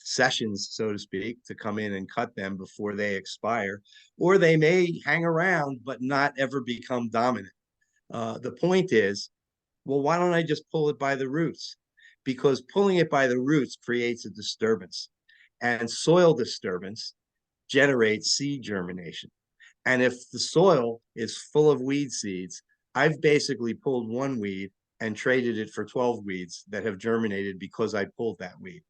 S2: sessions, so to speak, to come in and cut them before they expire, or they may hang around but not ever become dominant. The point is, well, why don't I just pull it by the roots? Because pulling it by the roots creates a disturbance, and soil disturbance generates seed germination. And if the soil is full of weed seeds, I've basically pulled one weed and traded it for 12 weeds that have germinated because I pulled that weed.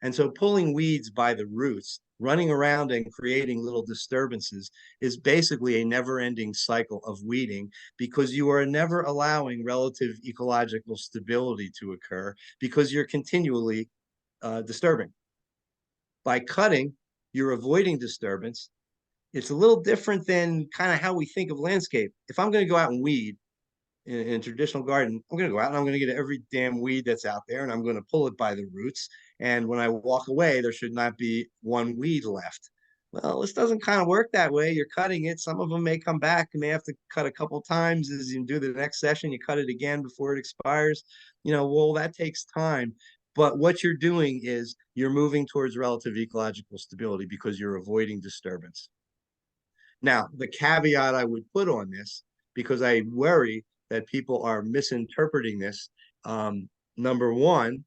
S2: And so pulling weeds by the roots, running around and creating little disturbances, is basically a never-ending cycle of weeding, because you are never allowing relative ecological stability to occur because you're continually disturbing. By cutting, you're avoiding disturbance. It's a little different than kind of how we think of landscape. If I'm going to go out and weed in a traditional garden, I'm going to go out and I'm going to get every damn weed that's out there and I'm going to pull it by the roots. And when I walk away, there should not be one weed left. Well, this doesn't kind of work that way. You're cutting it. Some of them may come back. You may have to cut a couple times as you do the next session. You cut it again before it expires. Well, that takes time. But what you're doing is you're moving towards relative ecological stability because you're avoiding disturbance. Now, the caveat I would put on this, because I worry that people are misinterpreting this. Number one,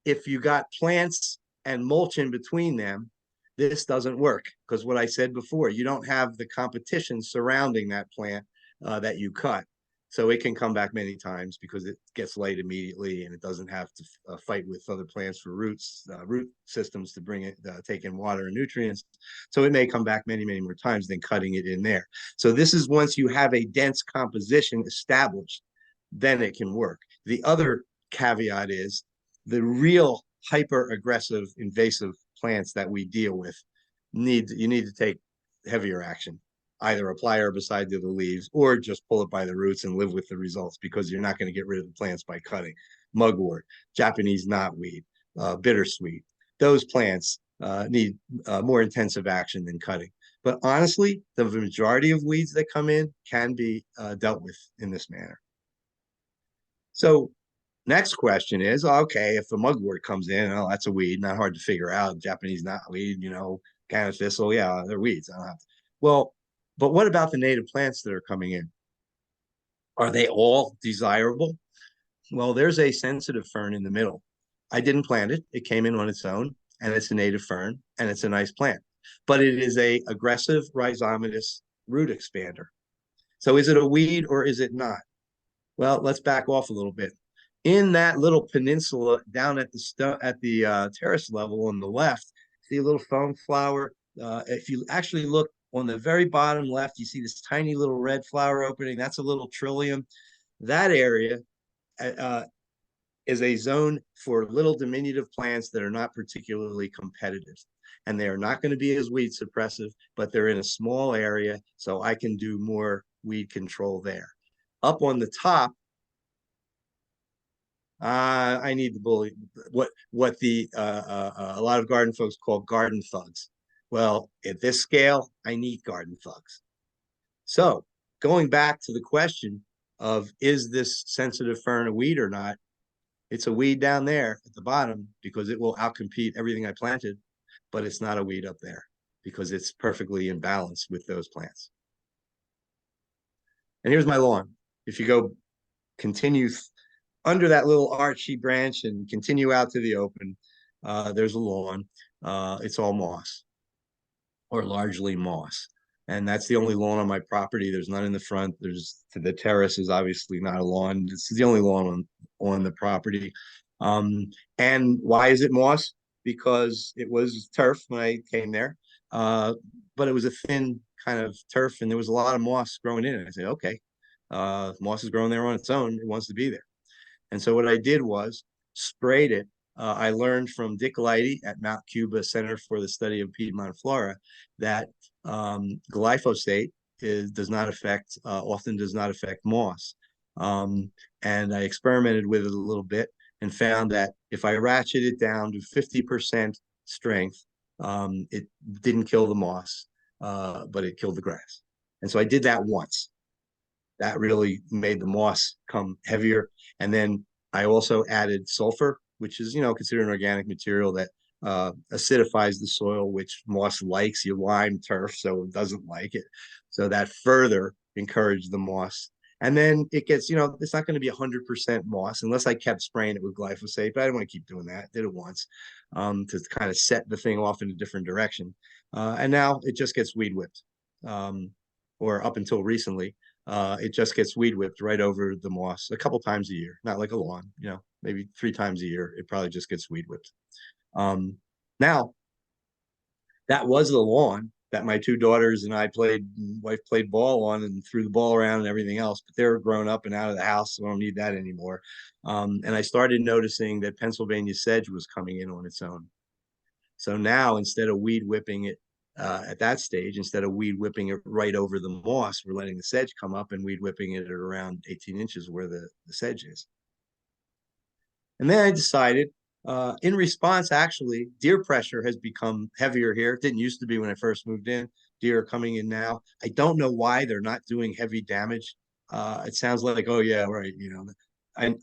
S2: if you got plants and mulch in between them, this doesn't work because what I said before, you don't have the competition surrounding that plant that you cut. So it can come back many times because it gets light immediately and it doesn't have to fight with other plants for root systems to bring it, take in water and nutrients. So it may come back many, many more times than cutting it in there. So this is once you have a dense composition established, then it can work. The other caveat is the real hyper aggressive invasive plants that we deal with you need to take heavier action. Either apply herbicide to the leaves or just pull it by the roots and live with the results because you're not going to get rid of the plants by cutting. Mugwort, Japanese knotweed, bittersweet. Those plants need more intensive action than cutting. But honestly, the majority of weeds that come in can be dealt with in this manner. So next question is, okay, if a mugwort comes in, oh, that's a weed, not hard to figure out. Japanese knotweed, kind of thistle, yeah, they're weeds. Well, but what about the native plants that are coming in? Are they all desirable? Well, there's a sensitive fern in the middle. I didn't plant it. It came in on its own, and it's a native fern, and it's a nice plant. But it is a aggressive rhizomatous root expander. So is it a weed or is it not? Well, let's back off a little bit. In that little peninsula down at the terrace level on the left, see a little foam flower. If you actually look on the very bottom left, you see this tiny little red flower opening. That's a little trillium. That area is a zone for little diminutive plants that are not particularly competitive. And they are not going to be as weed suppressive, but they're in a small area, so I can do more weed control there. Up on the top, I need the bully. What the a lot of garden folks call garden thugs. Well, at this scale, I need garden thugs. So going back to the question of is this sensitive fern a weed or not? It's a weed down there at the bottom because it will outcompete everything I planted, but it's not a weed up there because it's perfectly in balance with those plants. And here's my lawn. If you go continue under that little archy branch and continue out to the open, there's a lawn. It's all moss or largely moss. And that's the only lawn on my property. There's none in the front. The terrace is obviously not a lawn. It's the only lawn on the property. And why is it moss? Because it was turf when I came there, but it was a thin kind of turf and there was a lot of moss growing in it. I said, okay, moss is growing there on its own. It wants to be there. And so what I did was sprayed it. I learned from Dick Leidy at Mount Cuba Center for the Study of Piedmont Flora that glyphosate often does not affect moss. And I experimented with it a little bit and found that if I ratchet it down to 50% strength, it didn't kill the moss, but it killed the grass. And so I did that once. That really made the moss come heavier. And then I also added sulfur, which is, considered an organic material that acidifies the soil, which moss likes. You lime turf, so it doesn't like it. So that further encouraged the moss. And then it gets, it's not going to be 100% moss unless I kept spraying it with glyphosate, but I didn't want to keep doing that. Did it once to kind of set the thing off in a different direction. And now it just gets weed whipped, or up until recently. It just gets weed whipped right over the moss a couple times a year, not like a lawn, maybe 3 times a year. It probably just gets weed whipped. Now, that was the lawn that my 2 daughters and wife played ball on and threw the ball around and everything else, but they're grown up and out of the house, so I don't need that anymore. And I started noticing that Pennsylvania sedge was coming in on its own. So now instead of weed whipping it at that stage, instead of weed whipping it right over the moss, we're letting the sedge come up and weed whipping it at around 18 inches where the sedge is. And then I decided, in response, actually, deer pressure has become heavier here. It didn't used to be when I first moved in. Deer are coming in now. I don't know why they're not doing heavy damage. It sounds like, oh yeah, right. I,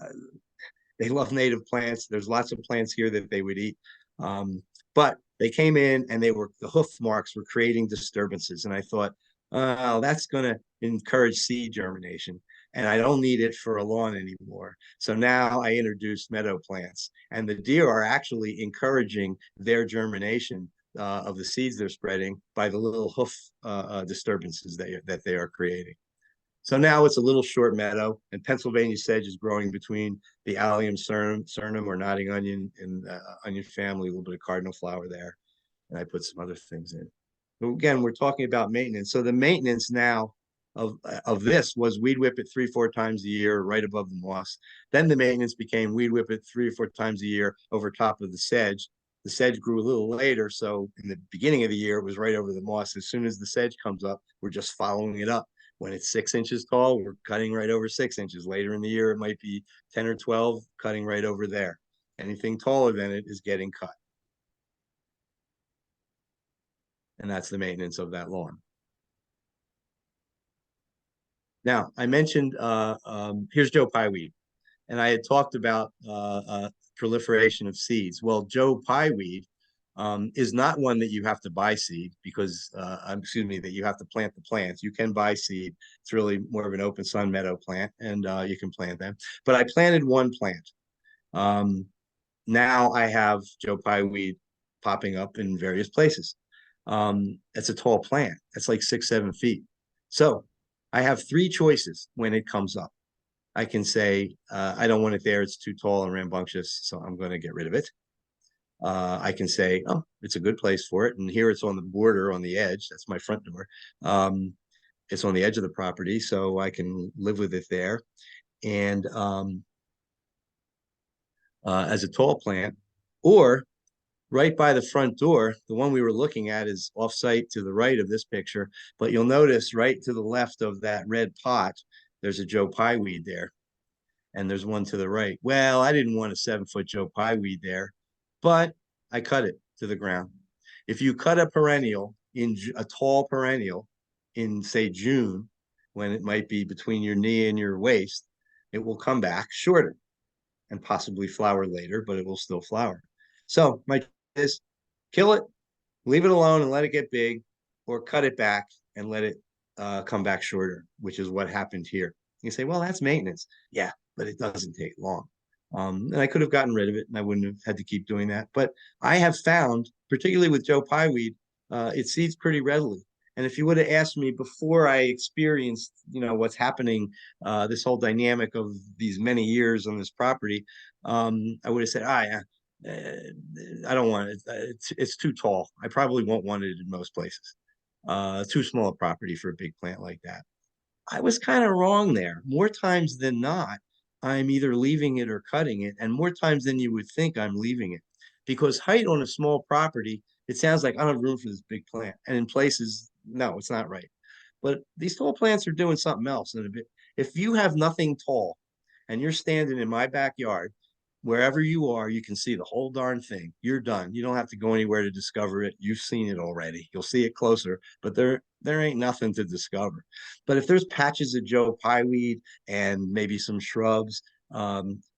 S2: they love native plants. There's lots of plants here that they would eat. But they came in and the hoof marks were creating disturbances. And I thought, oh, that's going to encourage seed germination. And I don't need it for a lawn anymore. So now I introduced meadow plants. And the deer are actually encouraging their germination of the seeds they're spreading by the little hoof disturbances that they are creating. So now it's a little short meadow, and Pennsylvania sedge is growing between the allium cernum or nodding onion and onion family, a little bit of cardinal flower there. And I put some other things in. But again, we're talking about maintenance. So the maintenance now of this was weed whip it 3-4 times a year right above the moss. Then the maintenance became weed whip it 3 or 4 times a year over top of the sedge. The sedge grew a little later, so in the beginning of the year, it was right over the moss. As soon as the sedge comes up, we're just following it up. When it's 6 inches tall, we're cutting right over 6 inches. Later in the year, it might be 10 or 12, cutting right over there. Anything taller than it is getting cut. And that's the maintenance of that lawn. Now, I mentioned, here's Joe Pyeweed, and I had talked about proliferation of seeds. Well, Joe Pyeweed is not one that you have to buy seed because, excuse me, that you have to plant the plants. You can buy seed. It's really more of an open sun meadow plant, and you can plant them. But I planted one plant. Now I have Joe Pyeweed popping up in various places. It's a tall plant. It's like 6-7 feet. So I have 3 choices when it comes up. I can say, I don't want it there. It's too tall and rambunctious, so I'm going to get rid of it. I can say, oh, it's a good place for it. And here it's on the border, on the edge. That's my front door. It's on the edge of the property, so I can live with it there. And as a tall plant, or right by the front door, the one we were looking at is off-site to the right of this picture, but you'll notice right to the left of that red pot, there's a Joe Pyeweed there, and there's one to the right. Well, I didn't want a 7-foot Joe Pyeweed there, but I cut it to the ground. If you cut a perennial, in a tall perennial, in say June, when it might be between your knee and your waist, it will come back shorter and possibly flower later, but it will still flower. So my is kill it, leave it alone and let it get big, or cut it back and let it come back shorter, which is what happened here. You say, well, that's maintenance. Yeah, but it doesn't take long. And I could have gotten rid of it and I wouldn't have had to keep doing that. But I have found, particularly with Joe Pyeweed, it seeds pretty readily. And if you would have asked me before I experienced, what's happening, this whole dynamic of these many years on this property, I would have said, yeah, I don't want it. It's too tall. I probably won't want it in most places. Too small a property for a big plant like that. I was kind of wrong there. More times than not, I'm either leaving it or cutting it. And more times than you would think, I'm leaving it. Because height on a small property, it sounds like I don't have room for this big plant. And in places, no, it's not right. But these tall plants are doing something else. And if you have nothing tall and you're standing in my backyard, wherever you are, you can see the whole darn thing. You're done. You don't have to go anywhere to discover it. You've seen it already. You'll see it closer, but there ain't nothing to discover. But if there's patches of Joe Pyeweed and maybe some shrubs,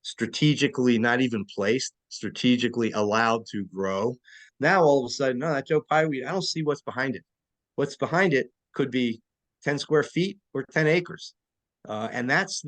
S2: strategically not even placed, strategically allowed to grow, now all of a sudden, no, that Joe Pyeweed, I don't see what's behind it. What's behind it could be 10 square feet or 10 acres. And that's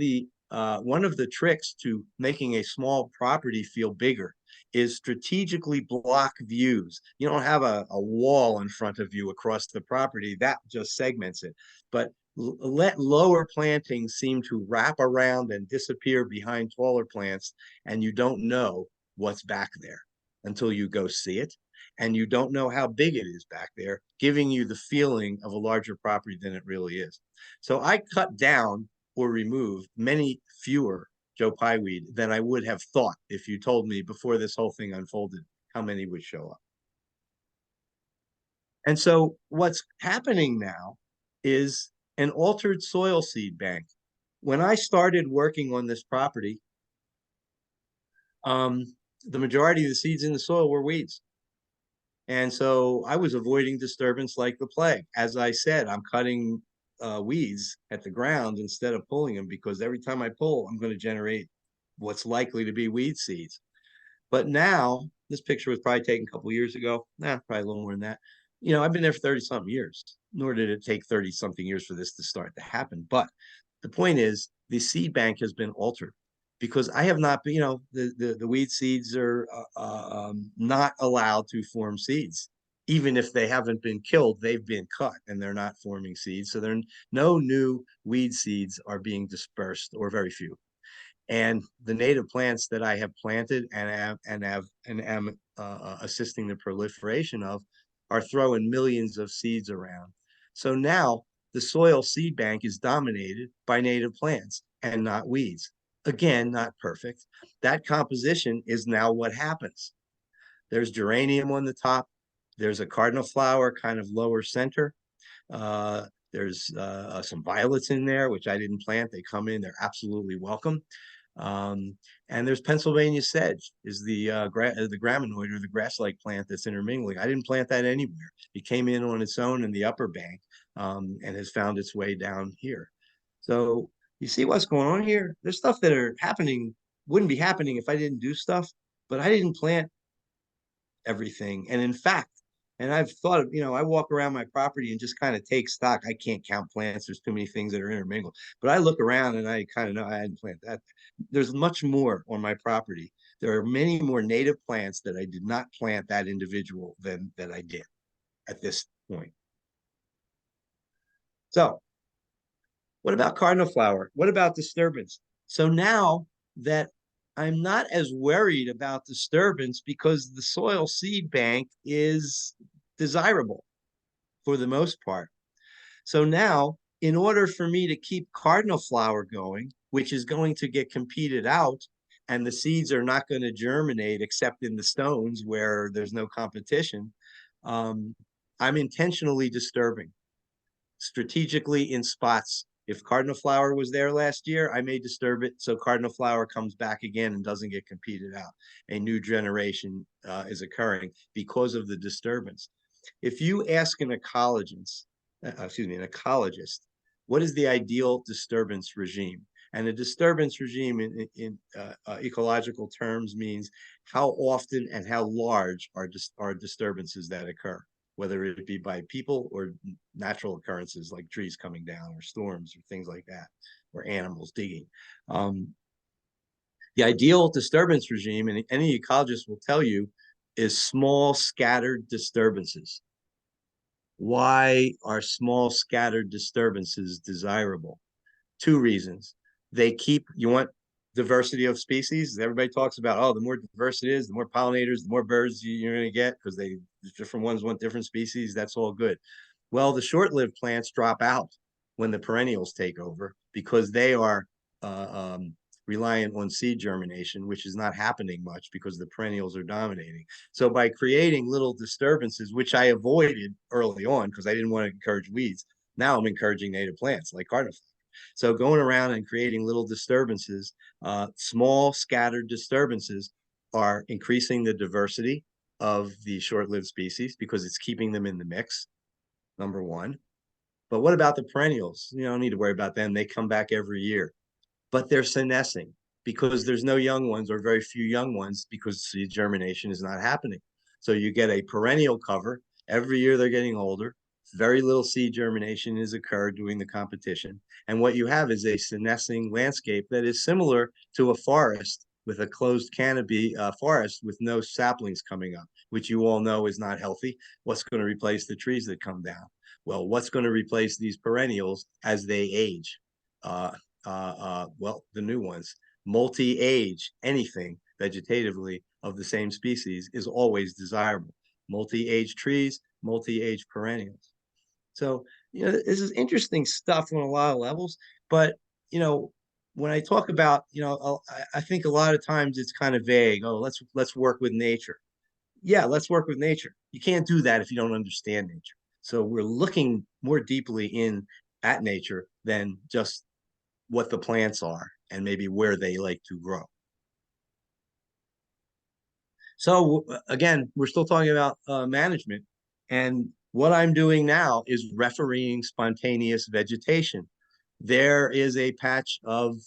S2: one of the tricks to making a small property feel bigger is strategically block views. You don't have a wall in front of you across the property. That just segments it. But let lower plantings seem to wrap around and disappear behind taller plants, and you don't know what's back there until you go see it. And you don't know how big it is back there, giving you the feeling of a larger property than it really is. So I cut down or removed many fewer Joe Pyeweed than I would have thought if you told me before this whole thing unfolded how many would show up. And so what's happening now is an altered soil seed bank. When I started working on this property, um, the majority of the seeds in the soil were weeds. And so I was avoiding disturbance like the plague. As I said, I'm cutting weeds at the ground instead of pulling them, because every time I pull, I'm going to generate what's likely to be weed seeds. But now, this picture was probably taken a couple of years ago. Probably a little more than that. You know, I've been there for 30 something years, nor did it take 30 something years for this to start to happen. But the point is, the seed bank has been altered, because I have not been, the weed seeds are not allowed to form seeds. Even if they haven't been killed, they've been cut and they're not forming seeds. So there no new weed seeds are being dispersed, or very few. And the native plants that I have planted and am assisting the proliferation of are throwing millions of seeds around. So now the soil seed bank is dominated by native plants and not weeds. Again, not perfect. That composition is now what happens. There's geranium on the top. There's a cardinal flower kind of lower center. There's some violets in there, which I didn't plant. They come in, they're absolutely welcome. And there's Pennsylvania sedge, is the graminoid, or the grass-like plant that's intermingling. I didn't plant that anywhere. It came in on its own in the upper bank, and has found its way down here. So you see what's going on here? There's stuff that are happening, wouldn't be happening if I didn't do stuff, but I didn't plant everything. And in fact, and I've thought of, I walk around my property and just kind of take stock. I can't count plants. There's too many things that are intermingled. But I look around and I kind of know I hadn't planted that. There's much more on my property. There are many more native plants that I did not plant that individual than that I did at this point. So what about cardinal flower? What about disturbance? So now that I'm not as worried about disturbance, because the soil seed bank is desirable for the most part. So now, in order for me to keep cardinal flower going, which is going to get competed out, and the seeds are not going to germinate except in the stones where there's no competition, I'm intentionally disturbing strategically in spots. If cardinal flower was there last year, I may disturb it so cardinal flower comes back again and doesn't get competed out. A new generation is occurring because of the disturbance. If you ask an ecologist, what is the ideal disturbance regime? And a disturbance regime in ecological terms means how often and how large are disturbances that occur, whether it be by people or natural occurrences like trees coming down or storms or things like that, or animals digging. The ideal disturbance regime, and any ecologist will tell you, is small scattered disturbances. Why are small scattered disturbances desirable? Two reasons. You want diversity of species. Everybody talks about, oh, the more diverse it is, the more pollinators, the more birds you're going to get, because the different ones want different species. That's all good. Well, the short-lived plants drop out when the perennials take over, because they are reliant on seed germination, which is not happening much because the perennials are dominating. So by creating little disturbances, which I avoided early on because I didn't want to encourage weeds, now I'm encouraging native plants like cardinal. So going around and creating little disturbances, small scattered disturbances, are increasing the diversity of the short-lived species because it's keeping them in the mix, number one. But what about the perennials? You don't need to worry about them. They come back every year. But they're senescing because there's no young ones, or very few young ones, because seed germination is not happening. So you get a perennial cover. Every year they're getting older. Very little seed germination has occurred during the competition. And what you have is a senescing landscape that is similar to a forest, with a closed canopy forest with no saplings coming up, which you all know is not healthy. What's going to replace the trees that come down? Well, what's going to replace these perennials as they age? Well, the new ones. Multi-age, anything vegetatively of the same species is always desirable. Multi-age trees, multi-age perennials. So, this is interesting stuff on a lot of levels. But, when I talk about, I think a lot of times it's kind of vague. Oh, let's work with nature. Yeah, let's work with nature. You can't do that if you don't understand nature. So we're looking more deeply in at nature than just what the plants are and maybe where they like to grow. So again, we're still talking about management. And what I'm doing now is refereeing spontaneous vegetation. There is a patch of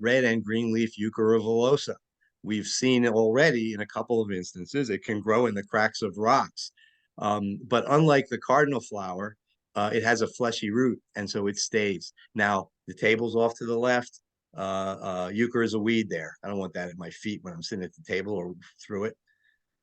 S2: red and green leaf euchara. We've seen it already in a couple of instances. It can grow in the cracks of rocks. But unlike the cardinal flower, it has a fleshy root, and so it stays. Now, the table's off to the left. Euchre is a weed there. I don't want that at my feet when I'm sitting at the table or through it.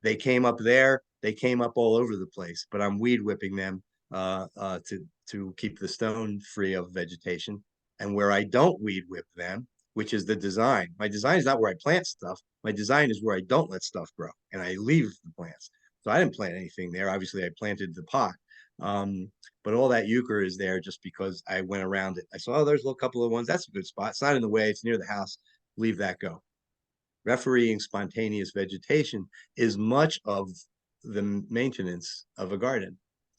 S2: They came up there. They came up all over the place, but I'm weed whipping them to keep the stone free of vegetation. And where I don't weed whip them, which is the design. My design is not where I plant stuff. My design is where I don't let stuff grow and I leave the plants. So I didn't plant anything there. Obviously, I planted the pot. But all that euchre is there just because I went around it. I saw, oh, there's a couple of ones. That's a good spot. It's not in the way. It's near the house. Leave that go. Refereeing spontaneous vegetation is much of the maintenance of a garden,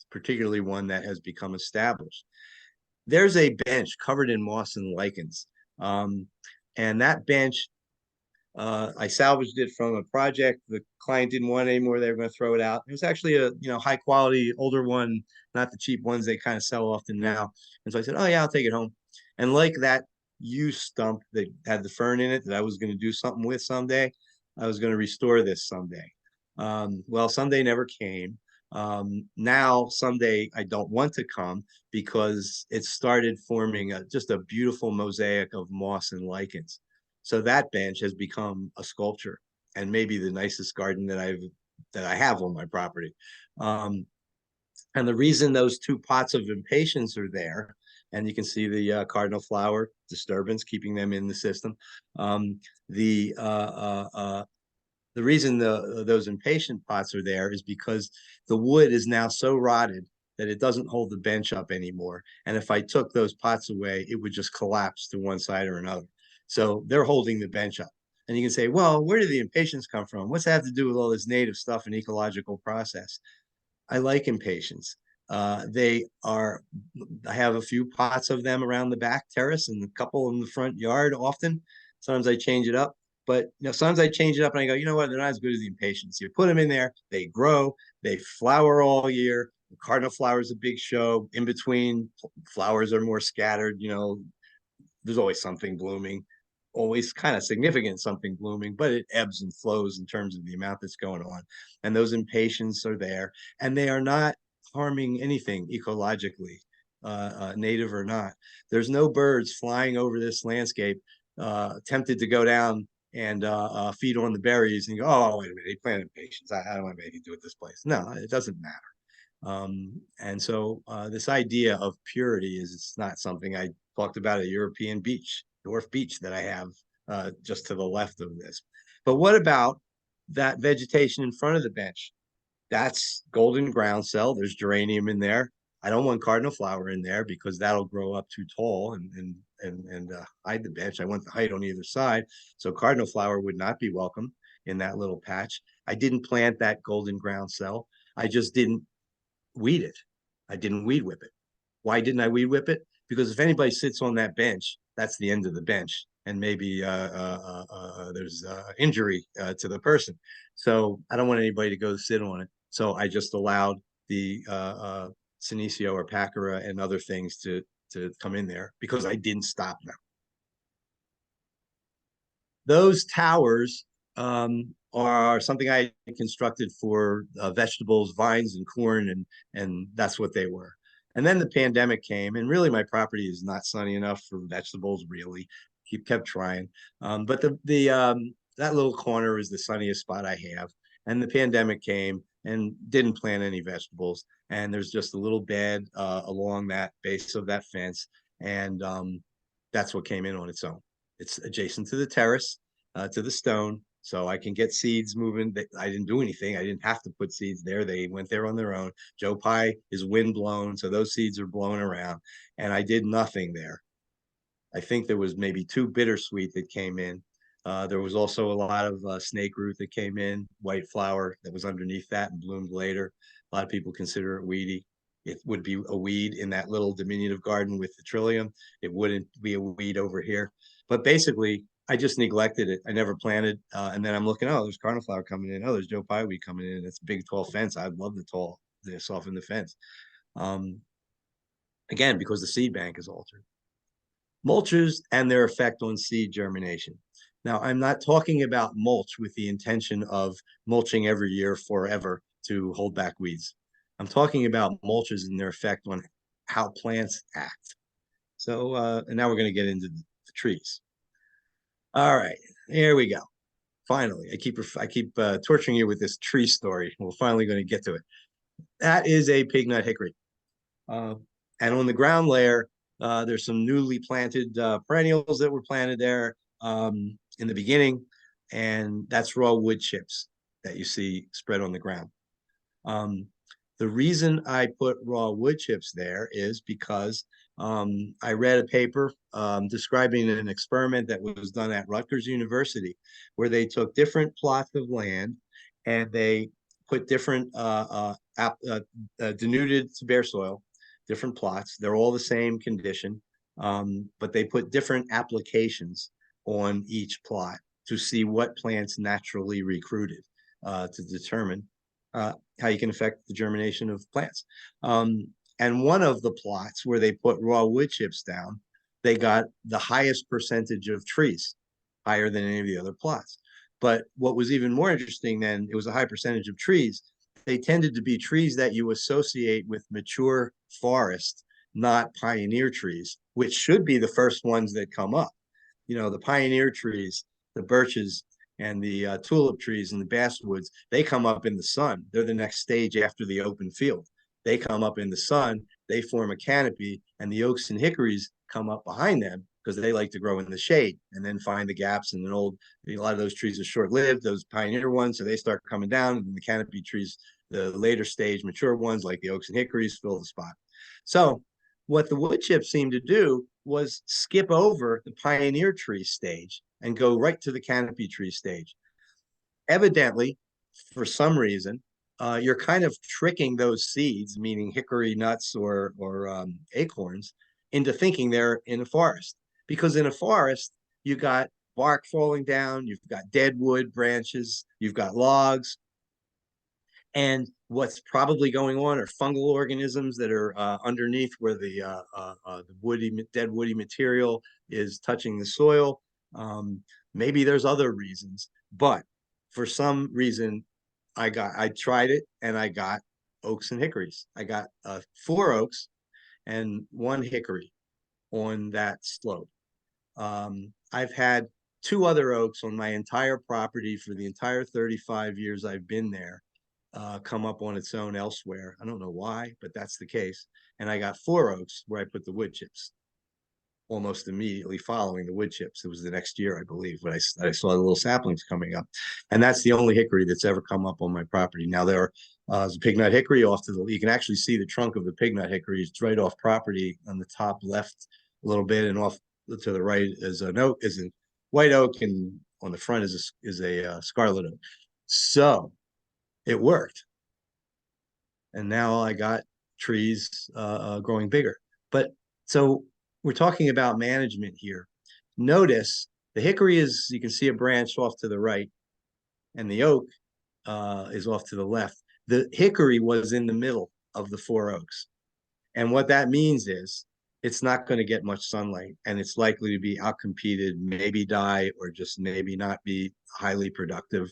S2: particularly one that has become established. There's a bench covered in moss and lichens. And that bench, I salvaged it from a project. The client didn't want it anymore. They were going to throw it out. It was actually a high quality older one, not the cheap ones they kind of sell often now. And so I said, oh yeah, I'll take it home. And like that yew stump that had the fern in it that I was going to do something with someday, I was going to restore this someday. Well, someday never came. Now someday I don't want to come because it started forming just a beautiful mosaic of moss and lichens. So that bench has become a sculpture and maybe the nicest garden that I have on my property. And the reason those two pots of impatiens are there, and you can see the cardinal flower disturbance keeping them in the system. The reason those impatient pots are there is because the wood is now so rotted that it doesn't hold the bench up anymore. And if I took those pots away, it would just collapse to one side or another. So they're holding the bench up. And you can say, well, where did the impatiens come from? What's that have to do with all this native stuff and ecological process? I like impatiens. I have a few pots of them around the back terrace and a couple in the front yard often. Sometimes I change it up. But sometimes I change it up and I go, you know what? They're not as good as the impatiens. You put them in there, they grow, they flower all year. The cardinal flower is a big show. In between, flowers are more scattered. There's always something blooming, always kind of significant something blooming, but it ebbs and flows in terms of the amount that's going on. And those impatiens are there, and they are not harming anything ecologically, native or not. There's no birds flying over this landscape, tempted to go down and feed on the berries and go, oh, wait a minute, they planted impatiens. I don't have anything to do with this place. No, it doesn't matter. And so this idea of purity is it's not something I talked about at European Beach, Dwarf Beach that I have just to the left of this. But what about that vegetation in front of the bench? That's golden groundsel. There's geranium in there. I don't want cardinal flower in there because that'll grow up too tall and hide the bench. I want the height on either side. So cardinal flower would not be welcome in that little patch. I didn't plant that golden groundsel. I just didn't weed it. I didn't weed whip it. Why didn't I weed whip it? Because if anybody sits on that bench, that's the end of the bench, and maybe there's injury to the person. So I don't want anybody to go sit on it. So I just allowed the Senecio or Pachyra and other things to come in there because I didn't stop them. Those towers are something I constructed for vegetables, vines, and corn, and that's what they were. And then the pandemic came, and really my property is not sunny enough for vegetables. Really, kept trying, but that little corner is the sunniest spot I have. And the pandemic came and didn't plant any vegetables. And there's just a little bed along that base of that fence, and that's what came in on its own. It's adjacent to the terrace, to the stone, so I can get seeds moving. I didn't do anything. I didn't have to put seeds there. They went there on their own. Joe Pye is wind blown, so those seeds are blowing around, and I did nothing there. I think there was maybe 2 bittersweet that came in. There was also a lot of snake root that came in, white flower that was underneath that and bloomed later. A lot of people consider it weedy. it would be a weed in that little diminutive garden with the trillium. It wouldn't be a weed over here. But basically, I just neglected it. I never planted. And then I'm looking, oh, there's cornflower coming in. Oh, there's Joe Pye weed coming in. It's a big, tall fence. I love the soften the fence. Again, because the seed bank is altered. Mulches and their effect on seed germination. Now, I'm not talking about mulch with the intention of mulching every year forever to hold back weeds. I'm talking about mulches and their effect on how plants act. So, and now we're going to get into the trees. All right, here we go. Finally, I keep torturing you with this tree story. We're finally going to get to it. That is a pignut hickory. And on the ground layer, there's some newly planted perennials that were planted there in the beginning, and that's raw wood chips that you see spread on the ground. The reason I put raw wood chips there is because I read a paper describing an experiment that was done at Rutgers University, where they took different plots of land and they put different denuded to bare soil, different plots. They're all the same condition, but they put different applications on each plot to see what plants naturally recruited to determine how you can affect the germination of plants. And one of the plots where they put raw wood chips down, they got the highest percentage of trees, higher than any of the other plots. But what was even more interesting than it was a high percentage of trees, they tended to be trees that you associate with mature forest, not pioneer trees, which should be the first ones that come up. You know, the pioneer trees, the birches, and the tulip trees and the basswoods, they come up in the sun. They're the next stage after the open field. They come up in the sun, they form a canopy, and the oaks and hickories come up behind them because they like to grow in the shade and then find the gaps. And a lot of those trees are short-lived, those pioneer ones, so they start coming down, and the canopy trees, the later stage mature ones like the oaks and hickories, fill the spot. So what the wood chips seemed to do was skip over the pioneer tree stage and go right to the canopy tree stage. Evidently, for some reason, you're kind of tricking those seeds, meaning hickory nuts or acorns, into thinking they're in a forest. Because in a forest, you got bark falling down, you've got dead wood branches, you've got logs, and what's probably going on are fungal organisms that are underneath where the dead woody material is touching the soil. Maybe there's other reasons, but for some reason, I tried it and I got oaks and hickories. I got 4 oaks and 1 hickory on that slope. I've had 2 other oaks on my entire property for the entire 35 years I've been there. Come up on its own elsewhere. I don't know why, but that's the case. And I got 4 oaks where I put the wood chips almost immediately following the wood chips. It was the next year, I believe, when I saw the little saplings coming up. And that's the only hickory that's ever come up on my property. Now there's a pignut hickory off to you can actually see the trunk of the pignut hickory. It's right off property on the top left a little bit, and off to the right is a white oak, and on the front is a scarlet oak. So it worked. And now I got trees growing bigger. But so we're talking about management here. Notice the hickory is, you can see a branch off to the right, and the oak is off to the left. The hickory was in the middle of the 4 oaks. And what that means is it's not going to get much sunlight, and it's likely to be outcompeted, maybe die, or just maybe not be highly productive.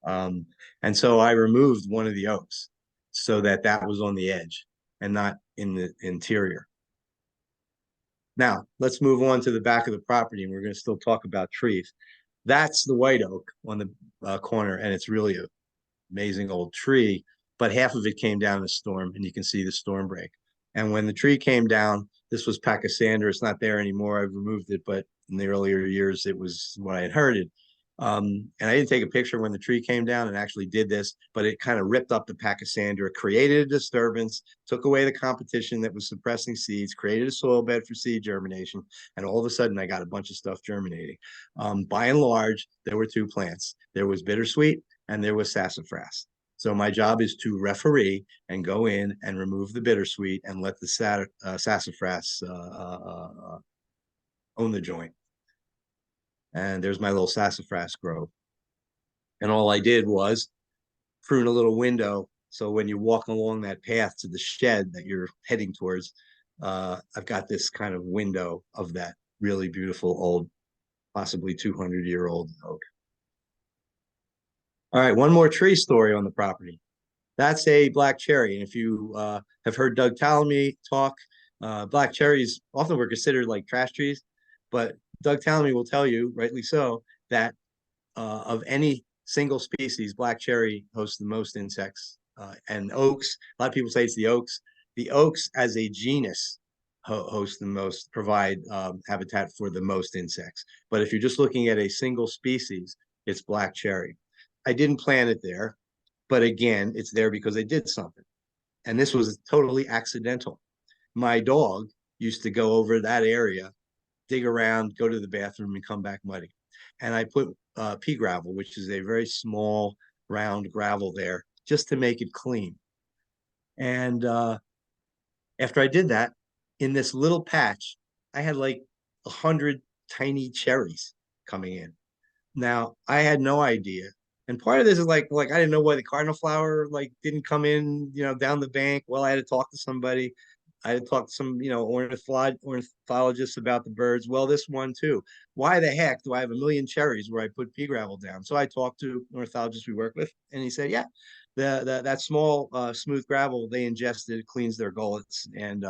S2: And so I removed one of the oaks so that was on the edge and not in the interior. Now, let's move on to the back of the property, and we're going to still talk about trees. That's the white oak on the corner, and it's really an amazing old tree, but half of it came down in a storm, and you can see the storm break. And when the tree came down, this was pachysandra. It's not there anymore. I've removed it, but in the earlier years, it was what I inherited. And I didn't take a picture when the tree came down and actually did this, but it kind of ripped up the pachysandra, created a disturbance, took away the competition that was suppressing seeds, created a soil bed for seed germination, and all of a sudden I got a bunch of stuff germinating. By and large, there were 2 plants. There was bittersweet and there was sassafras. So my job is to referee and go in and remove the bittersweet and let the sassafras own the joint. And there's my little sassafras grove. And all I did was prune a little window. So when you walk along that path to the shed that you're heading towards, I've got this kind of window of that really beautiful old, possibly 200-year-old oak. All right, one more tree story on the property. That's a black cherry. And if you have heard Doug Tallamy talk, black cherries often were considered like trash trees, but Doug Tallamy will tell you, rightly so, that of any single species, black cherry hosts the most insects. And oaks, a lot of people say it's the oaks. The oaks as a genus host the most, provide habitat for the most insects. But if you're just looking at a single species, it's black cherry. I didn't plant it there, but again, it's there because I did something. And this was totally accidental. My dog used to go over that area, dig around, go to the bathroom, and come back muddy. And I put pea gravel, which is a very small, round gravel there, just to make it clean. And after I did that, in this little patch, I had like 100 tiny cherries coming in. Now, I had no idea. And part of this is like I didn't know why the cardinal flower like didn't come in, down the bank. Well, I had to talk to somebody. I had to talk to some, ornithologists about the birds. Well, this one too. Why the heck do I have a million cherries where I put pea gravel down? So I talked to an ornithologist we work with, and he said, yeah, that small smooth gravel they ingested, it cleans their gullets, and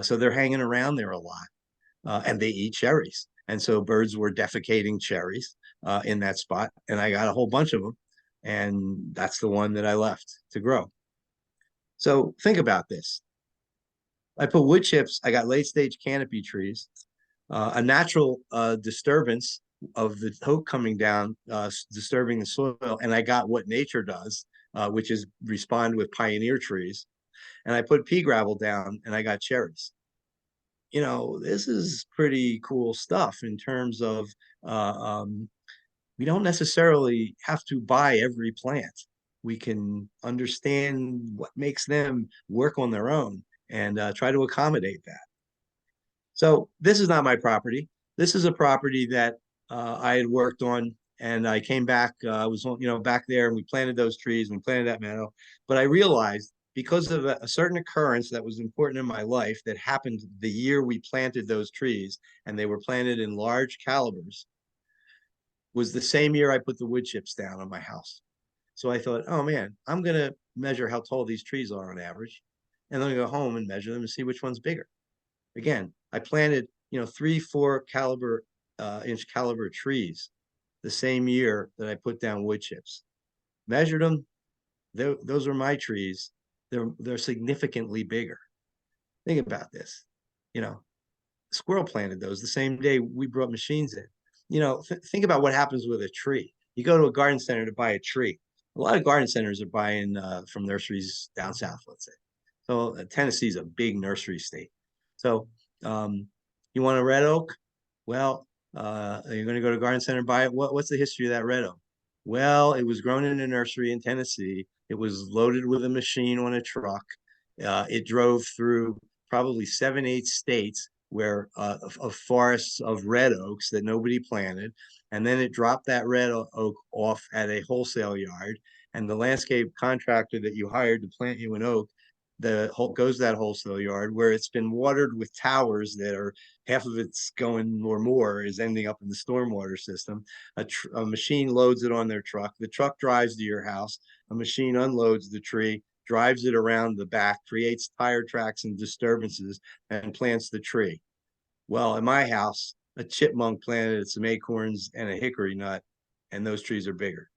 S2: so they're hanging around there a lot, and they eat cherries. And so birds were defecating cherries in that spot, and I got a whole bunch of them, and that's the one that I left to grow. So think about this. I put wood chips. I got late stage canopy trees, a natural disturbance of the oak coming down, disturbing the soil, and I got what nature does, which is respond with pioneer trees. And I put pea gravel down, and I got cherries. This is pretty cool stuff in terms of we don't necessarily have to buy every plant. We can understand what makes them work on their own and try to accommodate that. So this is not my property. This is a property that I had worked on, and I came back. I was, back there, and we planted those trees, and we planted that meadow. But I realized because of a certain occurrence that was important in my life that happened the year we planted those trees, and they were planted in large calibers, was the same year I put the wood chips down on my house. So I thought, oh man, I'm gonna measure how tall these trees are on average, and then go home and measure them and see which one's bigger. Again, I planted, 3-4 inch caliber trees the same year that I put down wood chips. Measured them. Those are my trees. They're significantly bigger. Think about this. Squirrel planted those the same day we brought machines in. Think about what happens with a tree. You go to a garden center to buy a tree. A lot of garden centers are buying from nurseries down south, let's say. So Tennessee is a big nursery state. So you want a red oak? Well, you're going to go to a garden center and buy it. What's the history of that red oak? Well, it was grown in a nursery in Tennessee. It was loaded with a machine on a truck. It drove through probably 7-8 states where of forests of red oaks that nobody planted, and then it dropped that red oak off at a wholesale yard, and the landscape contractor that you hired to plant you an oak goes to that wholesale yard where it's been watered with towers that are half of it's going or more is ending up in the stormwater system. A machine loads it on their truck. The truck drives to your house. A machine unloads the tree, drives it around the back, creates tire tracks and disturbances, and plants the tree. Well, at my house, a chipmunk planted some acorns and a hickory nut, and those trees are bigger.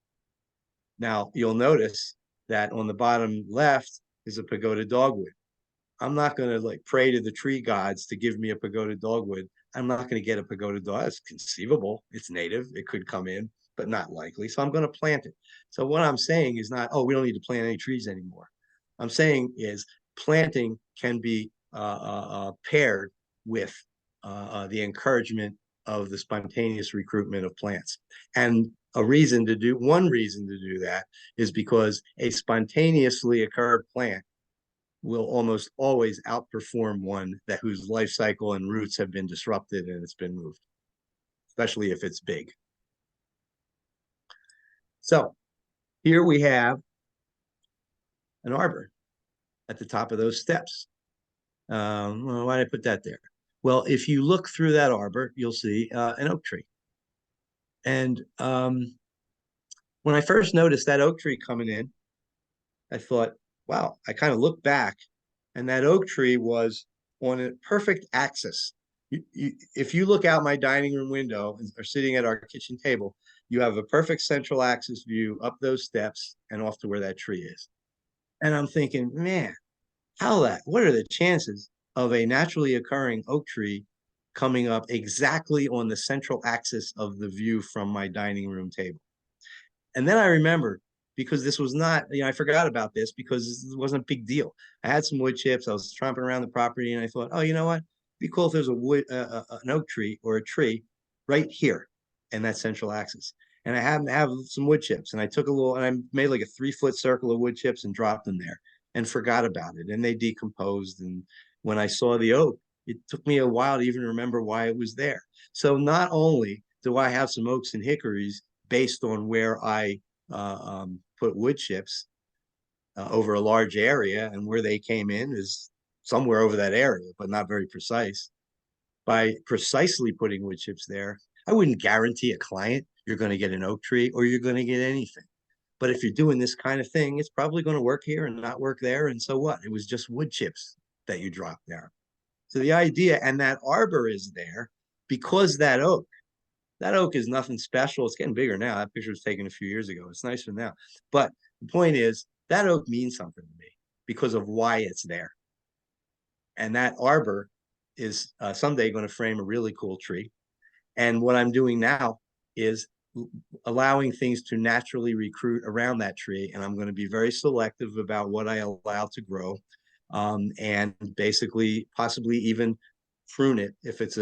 S2: Now, you'll notice that on the bottom left is a pagoda dogwood. I'm not going to pray to the tree gods to give me a pagoda dogwood. I'm not going to get a pagoda dog. It's conceivable. It's native. It could come in, but not likely. So I'm going to plant it. So what I'm saying is not, oh, we don't need to plant any trees anymore. I'm saying is planting can be paired with the encouragement of the spontaneous recruitment of plants. And one reason to do that is because a spontaneously occurred plant will almost always outperform one that whose life cycle and roots have been disrupted and it's been moved, especially if it's big. So here we have an arbor at the top of those steps. Well, why did I put that there? Well, if you look through that arbor, you'll see an oak tree. And when I first noticed that oak tree coming in, I thought, wow, I kind of looked back and that oak tree was on a perfect axis. If you look out my dining room window or sitting at our kitchen table, you have a perfect central axis view up those steps and off to where that tree is. And I'm thinking, man, what are the chances of a naturally occurring oak tree coming up exactly on the central axis of the view from my dining room table? And then I remembered, because this was not, I forgot about this because it wasn't a big deal. I had some wood chips. I was tromping around the property and I thought, oh, you know what? It'd be cool if there's an oak tree or a tree right here in that central axis. And I happened to have some wood chips and I took and I made like a 3-foot circle of wood chips and dropped them there and forgot about it. And they decomposed. And when I saw the oak, it took me a while to even remember why it was there. So not only do I have some oaks and hickories based on where I put wood chips over a large area, and where they came in is somewhere over that area, but not very precise. By precisely putting wood chips there, I wouldn't guarantee a client you're going to get an oak tree or you're going to get anything. But if you're doing this kind of thing, it's probably going to work here and not work there. And so what? It was just wood chips that you dropped there. So the idea, and that arbor is there because that oak is nothing special. It's getting bigger now. That picture was taken a few years ago. It's nicer now. But the point is, that oak means something to me because of why it's there. And that arbor is someday going to frame a really cool tree. And what I'm doing now is allowing things to naturally recruit around that tree. And I'm going to be very selective about what I allow to grow. And basically, possibly even prune it if it's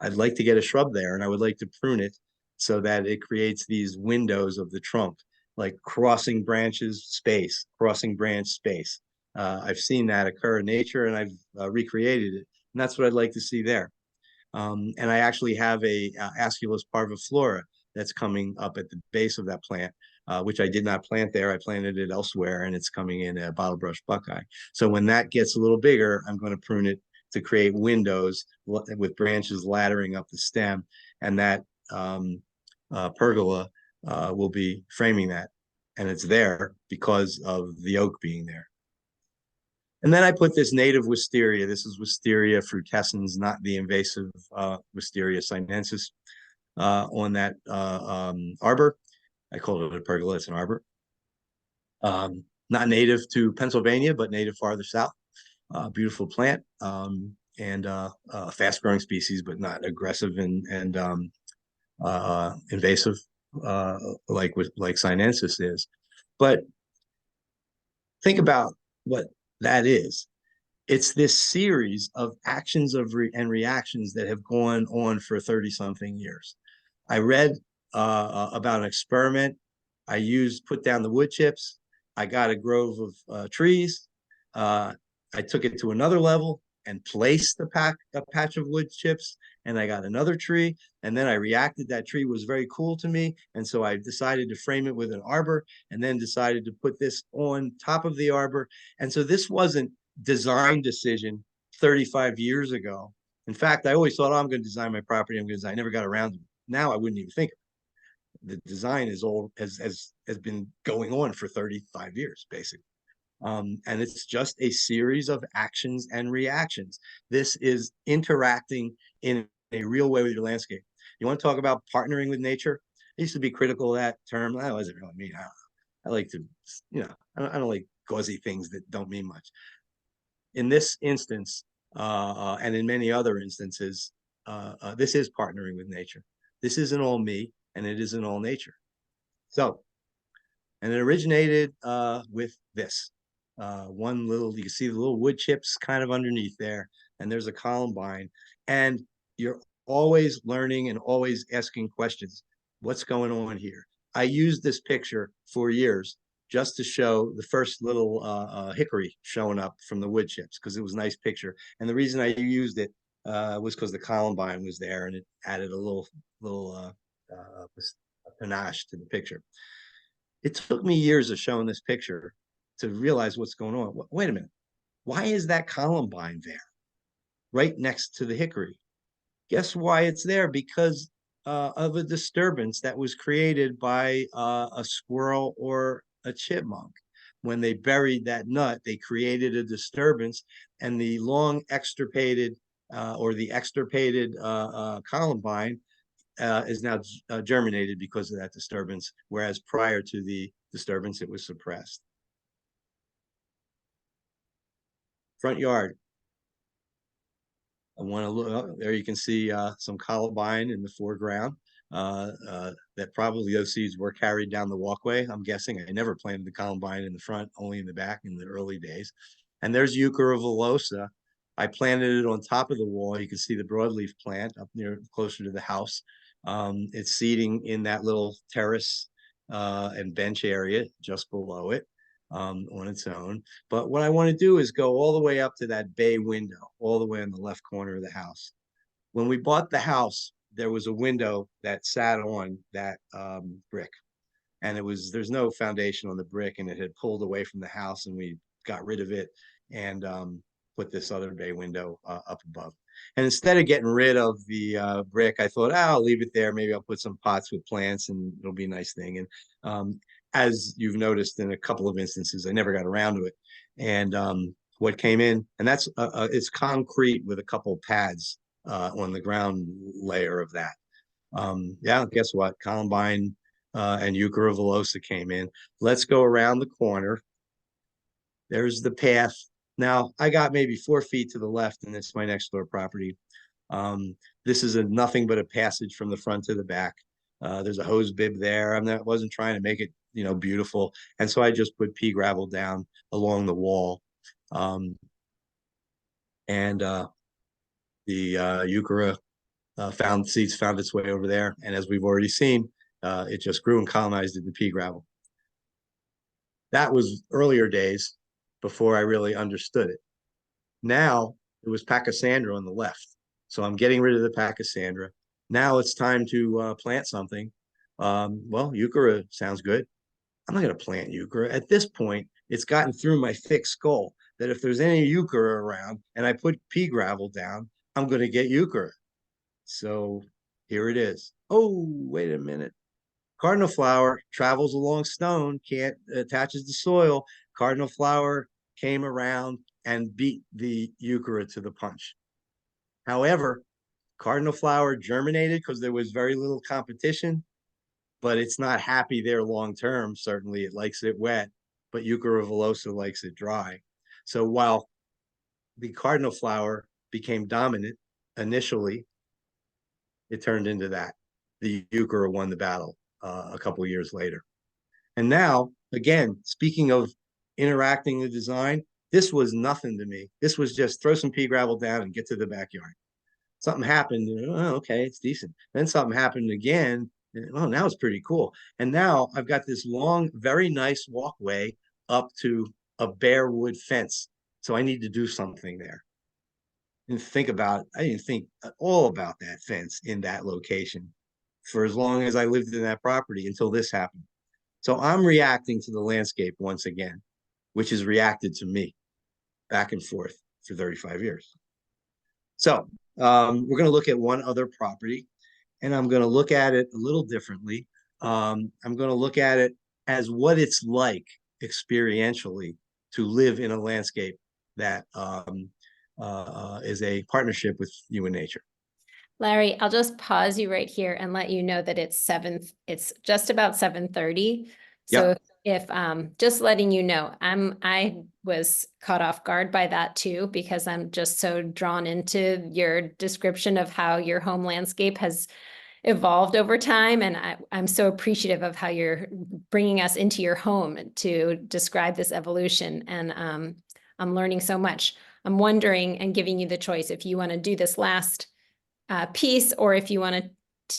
S2: I'd like to get a shrub there and I would like to prune it so that it creates these windows of the trunk, like crossing branches space, crossing branch space. I've seen that occur in nature and I've recreated it. And that's what I'd like to see there. And I actually have a Aesculus parviflora that's coming up at the base of that plant, which I did not plant there. I planted it elsewhere, and it's coming in a bottlebrush buckeye. So when that gets a little bigger, I'm going to prune it to create windows with branches laddering up the stem, and that pergola will be framing that. And it's there because of the oak being there. And then I put this native wisteria. This is Wisteria frutescens, not the invasive Wisteria sinensis, on that arbor. I called it a pergola. It's an arbor. Not native to Pennsylvania, but native farther south. Beautiful plant and a fast-growing species, but not aggressive and invasive like sinensis is. But think about what that is. It's this series of actions and reactions that have gone on for 30-something years. I read about an experiment. I put down the wood chips. I got a grove of trees. I took it to another level and placed a patch of wood chips, and I got another tree. And then I reacted. That tree was very cool to me. And so I decided to frame it with an arbor and then decided to put this on top of the arbor. And so this wasn't design decision 35 years ago. In fact, I always thought, oh, I'm going to design my property. I'm going to design. I never got around to it. Now I wouldn't even think of it. The design is old, has been going on for 35 years, basically. And it's just a series of actions and reactions. This is interacting in a real way with your landscape. You want to talk about partnering with nature? I used to be critical of that term. That doesn't really mean. I like to, I don't like gauzy things that don't mean much. In this instance, and in many other instances, this is partnering with nature. This isn't all me, and it isn't all nature. So, and it originated with this. You can see the little wood chips kind of underneath there, and there's a columbine, and you're always learning and always asking questions. What's going on here? I used this picture for years just to show the first little hickory showing up from the wood chips because it was a nice picture. And the reason I used it was because the columbine was there and it added a little panache to the picture. It took me years of showing this picture to realize what's going on. Wait a minute. Why is that columbine there right next to the hickory? Guess why it's there? Because of a disturbance that was created by a squirrel or a chipmunk. When they buried that nut, they created a disturbance, and the long extirpated or the extirpated columbine is now germinated because of that disturbance, whereas prior to the disturbance, it was suppressed. Front yard. I want to look there. You can see some columbine in the foreground. That probably those seeds were carried down the walkway. I'm guessing. I never planted the columbine in the front, only in the back in the early days. And there's Euchera villosa. I planted it on top of the wall. You can see the broadleaf plant up near closer to the house. It's seeding in that little terrace and bench area just below it on its own. But what I want to do is go all the way up to that bay window, all the way in the left corner of the house. When we bought the house, there was a window that sat on that brick. And there's no foundation on the brick, and it had pulled away from the house, and we got rid of it and put this other bay window up above. And instead of getting rid of the brick, I thought, I'll leave it there. Maybe I'll put some pots with plants and it'll be a nice thing. And as you've noticed in a couple of instances, I never got around to it. And what came in, and that's it's concrete with a couple of pads on the ground layer of that. Yeah, guess what? Columbine and Euchera villosa came in. Let's go around the corner. There's the path. Now, I got maybe 4 feet to the left, and it's my next door property. This is nothing but a passage from the front to the back. There's a hose bib there. Wasn't trying to make it, beautiful. And so I just put pea gravel down along the wall. And the Euchera seeds found its way over there. And as we've already seen, it just grew and colonized into pea gravel. That was earlier days before I really understood it. Now it was Pachysandra on the left. So I'm getting rid of the Pachysandra. Now it's time to plant something. Well, Euchera sounds good. I'm not going to plant Euchera. At this point, it's gotten through my thick skull that if there's any Euchera around and I put pea gravel down, I'm going to get Euchera. So here it is. Oh, wait a minute. Cardinal flower travels along stone, can't attaches to soil. Cardinal flower came around and beat the Euchera to the punch. However, cardinal flower germinated because there was very little competition, but it's not happy there long term. Certainly, it likes it wet, but Euchera villosa likes it dry. So while the cardinal flower became dominant initially, it turned into that. The Euchera won the battle a couple of years later. And now, again, speaking of interacting the design, this was nothing to me. This was just throw some pea gravel down and get to the backyard. Something happened. Oh, okay, it's decent. Then something happened again. Oh, now it's pretty cool. And now I've got this long, very nice walkway up to a bare wood fence. So I need to do something there. And I didn't think at all about that fence in that location for as long as I lived in that property until this happened. So I'm reacting to the landscape once again, which has reacted to me back and forth for 35 years. So we're going to look at one other property, and I'm going to look at it a little differently. I'm going to look at it as what it's like experientially to live in a landscape that is a partnership with you and nature.
S1: Larry, I'll just pause you right here and let you know that it's just about 7:30. So if just letting you know, I was caught off guard by that too, because I'm just so drawn into your description of how your home landscape has evolved over time. And I'm so appreciative of how you're bringing us into your home to describe this evolution. And I'm learning so much. I'm wondering and giving you the choice if you want to do this last piece, or if you want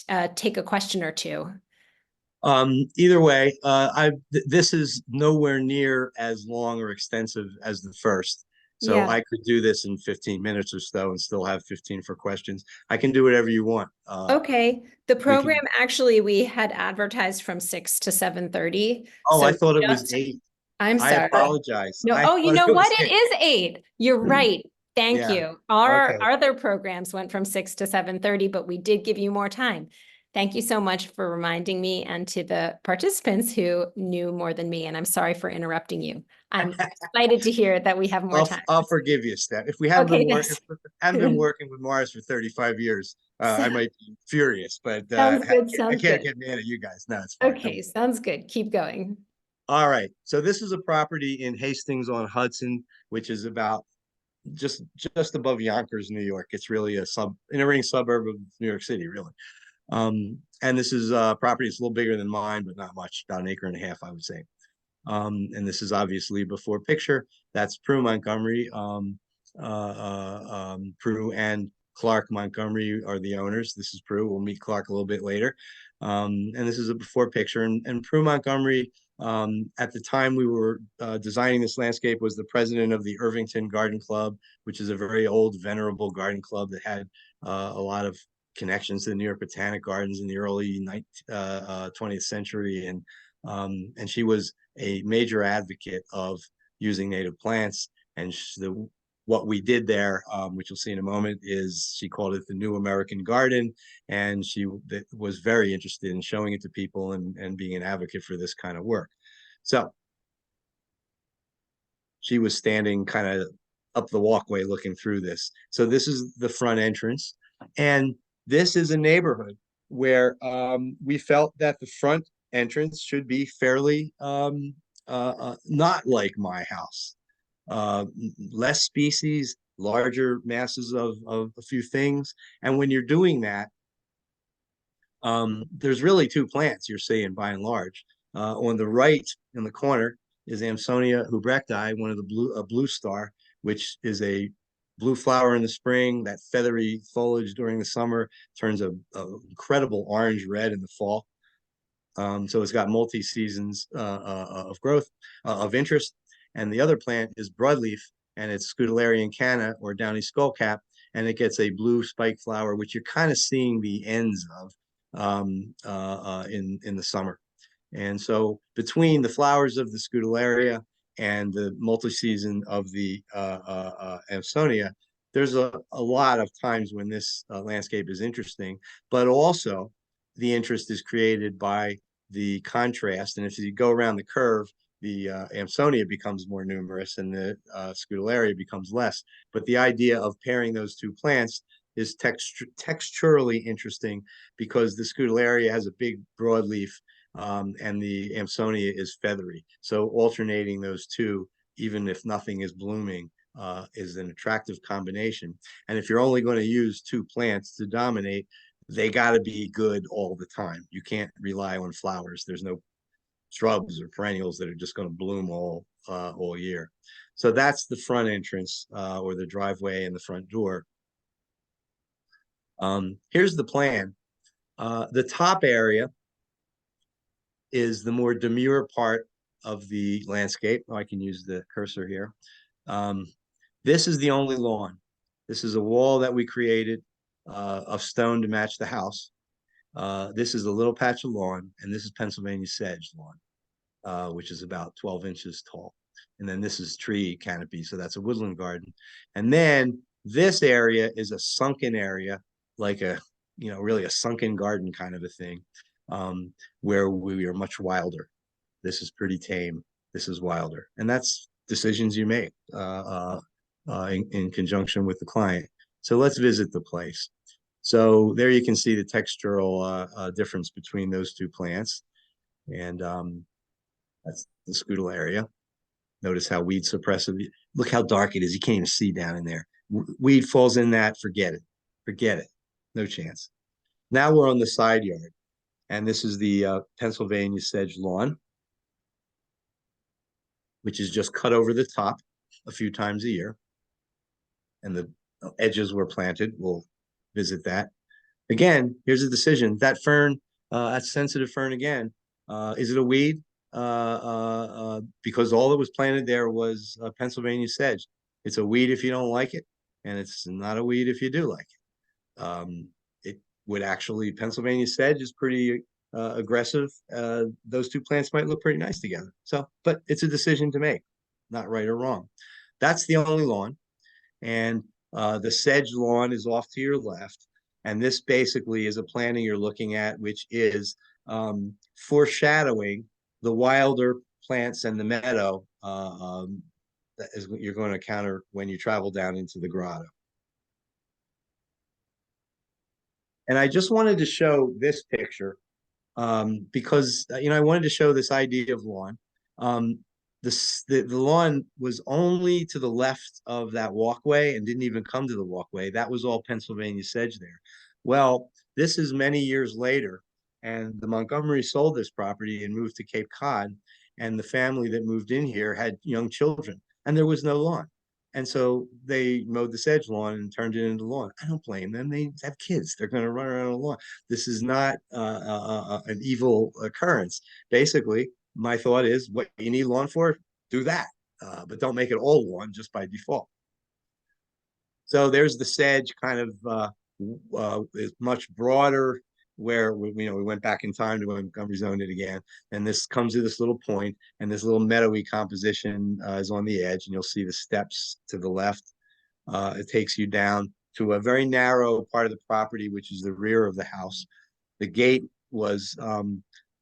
S1: to take a question or two.
S2: Either way, this is nowhere near as long or extensive as the first. So
S1: Yeah.
S2: I could do this in 15 minutes or so and still have 15 for questions. I can do whatever you want.
S1: Okay. The
S2: We
S1: program
S2: can.
S1: actually we had advertised from 6 to 7:30.
S2: Oh, I
S1: So
S2: thought it was
S1: just
S2: 8.
S1: I'm
S2: I
S1: sorry.
S2: apologize.
S1: No,
S2: I
S1: oh, you
S2: thought
S1: know
S2: it was
S1: what? It
S2: 8.
S1: is 8. You're right. Thank
S2: Yeah.
S1: you. Our
S2: Okay.
S1: other programs went from 6 to 7:30, but we did give you more time. Thank you so much for reminding me and to the participants who knew more than me. And I'm sorry for interrupting you. I'm excited to hear that we have more time.
S2: I'll forgive you, Steph. If we hadn't
S1: Okay,
S2: been working,
S1: that's
S2: if I hadn't been working with Mars for 35 years, I might be furious. But
S1: sounds good.
S2: I
S1: Sounds
S2: can't
S1: good.
S2: get mad at you guys. No, it's fine. Don't
S1: Okay, sounds good. Keep going.
S2: All right. So this is a property in Hastings on Hudson, which is about just above Yonkers, New York. It's really a inner ring suburb of New York City, really. And this is a property that's a little bigger than mine, but not much, about an acre and a half, I would say. And this is obviously before picture. That's Prue Montgomery. Prue and Clark Montgomery are the owners. This is Prue. We'll meet Clark a little bit later. And this is a before picture. And Prue Montgomery, at the time we were designing this landscape, was the president of the Irvington Garden Club, which is a very old, venerable garden club that had a lot of connections to the New York Botanic Gardens in the early 20th century. And she was a major advocate of using native plants. And what we did there, which you'll see in a moment, is she called it the New American Garden. And she was very interested in showing it to people and being an advocate for this kind of work. So she was standing kind of up the walkway looking through this. So this is the front entrance. And this is a neighborhood where we felt that the front entrance should be fairly not like my house. Less species, larger masses of a few things. And when you're doing that, there's really two plants you're seeing by and large. On the right in the corner is Amsonia hubrechti, one of the blue star, which is a blue flower in the spring. That feathery foliage during the summer turns a incredible orange red in the fall. So it's got multi seasons of growth of interest. And the other plant is broadleaf, and it's Scutellarian canna or downy skullcap, and it gets a blue spike flower, which you're kind of seeing the ends of in the summer. And so between the flowers of the Scutellaria and the multi-season of the Amsonia, there's a lot of times when this landscape is interesting, but also the interest is created by the contrast. And if you go around the curve, the Amsonia becomes more numerous and the Scutellaria becomes less. But the idea of pairing those two plants is texturally interesting because the Scutellaria has a big broadleaf and the Amsonia is feathery. So alternating those two, even if nothing is blooming, is an attractive combination. And if you're only going to use two plants to dominate, they got to be good all the time. You can't rely on flowers. There's no shrubs or perennials that are just going to bloom all year. So that's the front entrance or the driveway and the front door. Here's the plan. The top area is the more demure part of the landscape. Oh, I can use the cursor here. This is the only lawn. This is a wall that we created of stone to match the house. This is a little patch of lawn, and this is Pennsylvania sedge lawn, which is about 12 inches tall. And then this is tree canopy, so that's a woodland garden. And then this area is a sunken area, like really a sunken garden kind of a thing, where we are much wilder. This is pretty tame. This is wilder. And that's decisions you make in conjunction with the client. So let's visit the place. So there you can see the textural difference between those two plants. And that's the Scutellaria. Notice how weed suppressive. Look how dark it is. You can't even see down in there. Weed falls in that, forget it. Forget it. No chance. Now we're on the side yard. And this is the Pennsylvania sedge lawn, which is just cut over the top a few times a year. And the edges were planted. We'll visit that. Again, here's a decision. That fern, that sensitive fern again, Is it a weed? Because all that was planted there was Pennsylvania sedge. It's a weed if you don't like it, and it's not a weed if you do like it. It would actually, Pennsylvania sedge is pretty aggressive. Those two plants might look pretty nice together. So, but it's a decision to make, not right or wrong. That's the only lawn. And the sedge lawn is off to your left. And this basically is a planting you're looking at, which is foreshadowing the wilder plants and the meadow that is what you're going to encounter when you travel down into the grotto. And I just wanted to show this picture because I wanted to show this idea of lawn. The lawn was only to the left of that walkway and didn't even come to the walkway. That was all Pennsylvania sedge there. Well, this is many years later, and the Montgomery sold this property and moved to Cape Cod, and the family that moved in here had young children, and there was no lawn. And so they mowed the sedge lawn and turned it into lawn. I don't blame them. They have kids. They're going to run around the lawn. This is not an evil occurrence. Basically, my thought is what you need lawn for, do that. But don't make it all lawn just by default. So there's the sedge kind of is much broader where we went back in time to when Montgomery zoned it again. And this comes to this little point, and this little meadowy composition is on the edge, and you'll see the steps to the left. It takes you down to a very narrow part of the property, which is the rear of the house. The gate was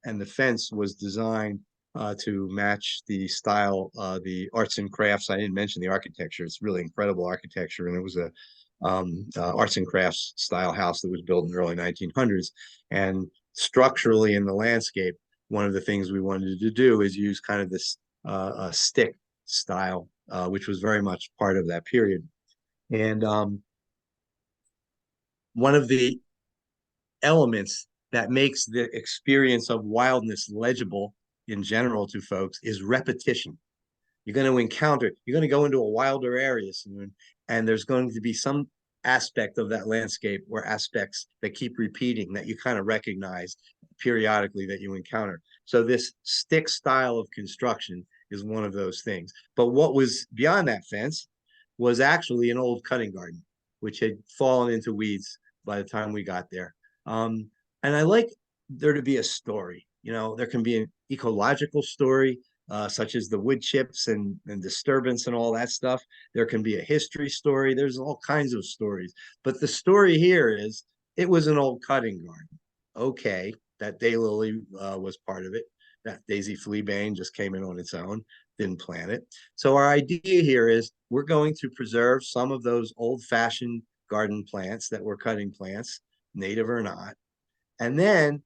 S2: and the fence was designed to match the style, the arts and crafts. I didn't mention the architecture. It's really incredible architecture, and it was a arts and crafts style house that was built in the early 1900s. And structurally in the landscape, one of the things we wanted to do is use kind of this stick style, which was very much part of that period. And one of the elements that makes the experience of wildness legible in general to folks is repetition. You're going to encounter, you're going to go into a wilder area soon, and there's going to be some aspect of that landscape or aspects that keep repeating that you kind of recognize periodically that you encounter. So this stick style of construction is one of those things. But what was beyond that fence was actually an old cutting garden, which had fallen into weeds by the time we got there. And I like there to be a story. There can be an ecological story, such as the wood chips and disturbance and all that stuff. There can be a history story. There's all kinds of stories. But the story here is it was an old cutting garden. Okay, that daylily was part of it. That daisy fleabane just came in on its own, didn't plant it. So our idea here is we're going to preserve some of those old-fashioned garden plants that were cutting plants, native or not. And then,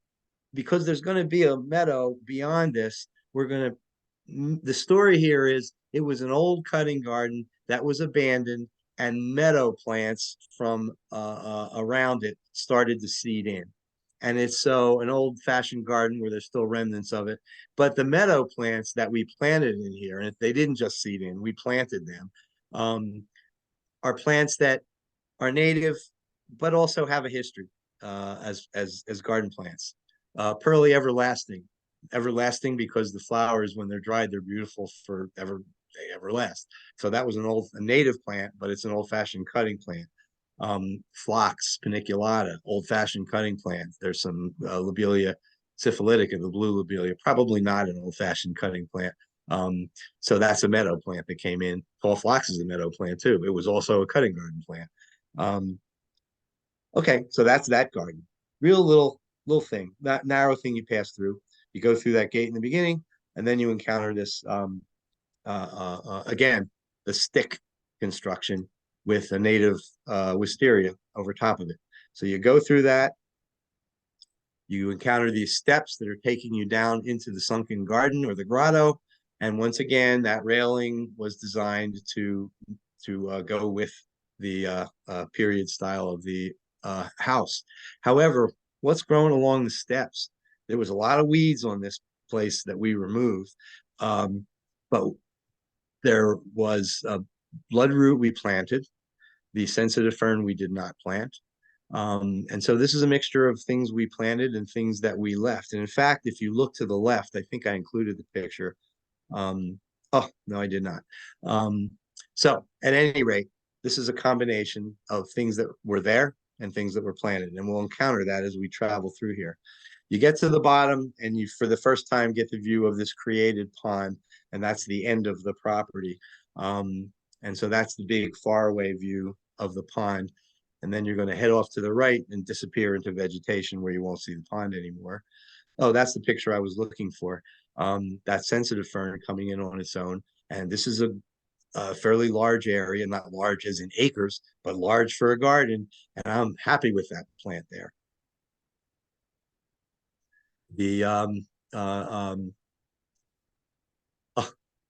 S2: because there's going to be a meadow beyond this, the story here is it was an old cutting garden that was abandoned, and meadow plants from around it started to seed in. And it's so an old-fashioned garden where there's still remnants of it. But the meadow plants that we planted in here, and they didn't just seed in, we planted them, are plants that are native, but also have a history as garden plants. Pearly everlasting because the flowers, when they're dried, they're beautiful forever. They ever last. So that was a native plant, but it's an old-fashioned cutting plant. Phlox paniculata, old-fashioned cutting plant. There's some Lobelia syphilitica, the blue lobelia, probably not an old-fashioned cutting plant. So that's a meadow plant that came in. Tall phlox is a meadow plant too. It was also a cutting garden plant. Okay, so that's that garden. Real little thing, that narrow thing you pass through. You go through that gate in the beginning, and then you encounter this again, the stick construction with a native wisteria over top of it. So you go through that. You encounter these steps that are taking you down into the sunken garden or the grotto. And once again, that railing was designed to go with the period style of the house. However, what's growing along the steps? There was a lot of weeds on this place that we removed, but there was a bloodroot we planted. The sensitive fern we did not plant. And so this is a mixture of things we planted and things that we left. And in fact, if you look to the left, I think I included the picture. Oh, no, I did not. So at any rate, this is a combination of things that were there and things that were planted. And we'll encounter that as we travel through here. You get to the bottom and you, for the first time, get the view of this created pond, and that's the end of the property. And so that's the big faraway view of the pond. And then you're going to head off to the right and disappear into vegetation where you won't see the pond anymore. Oh, that's the picture I was looking for. That sensitive fern coming in on its own. And this is a fairly large area, not large as in acres, but large for a garden. And I'm happy with that plant there. The oh,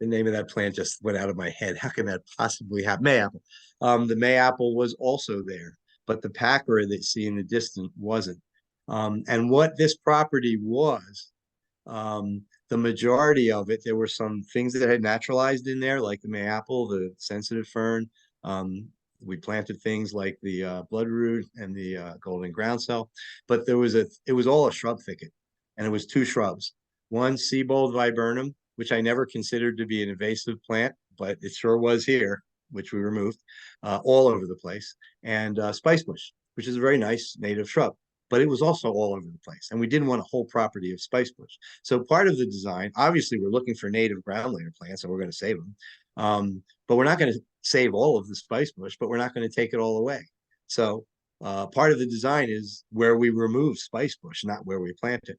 S2: the name of that plant just went out of my head. How can that possibly happen? Mayapple. The mayapple was also there, but the packera that you see in the distance wasn't. And what this property was, the majority of it, there were some things that had naturalized in there, like the mayapple, the sensitive fern. We planted things like the bloodroot and the golden groundsel, but it was all a shrub thicket, and it was two shrubs. One, Seabold viburnum, which I never considered to be an invasive plant, but it sure was here, which we removed all over the place, and spice bush, which is a very nice native shrub, but it was also all over the place. And we didn't want a whole property of spice bush. So part of the design, obviously we're looking for native ground layer plants and we're going to save them. But we're not going to save all of the spice bush, but we're not going to take it all away. So part of the design is where we remove spice bush, not where we plant it.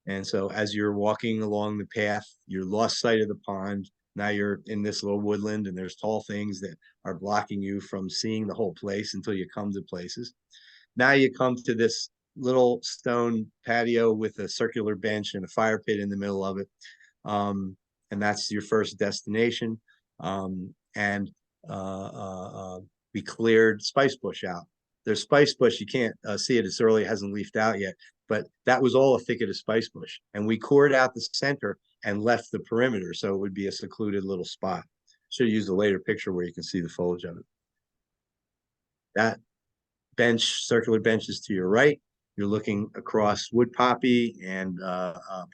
S2: And so as you're walking along the path, you lost sight of the pond. Now you're in this little woodland and there's tall things that are blocking you from seeing the whole place until you come to places. Now you come to this little stone patio with a circular bench and a fire pit in the middle of it. And that's your first destination. And we cleared spice bush out. There's spice bush. You can't see it. It's early. It hasn't leafed out yet. But that was all a thicket of spice bush. And we cored out the center and left the perimeter so it would be a secluded little spot. Should have used a later picture where you can see the foliage of it. That bench, circular benches to your right. You're looking across wood poppy and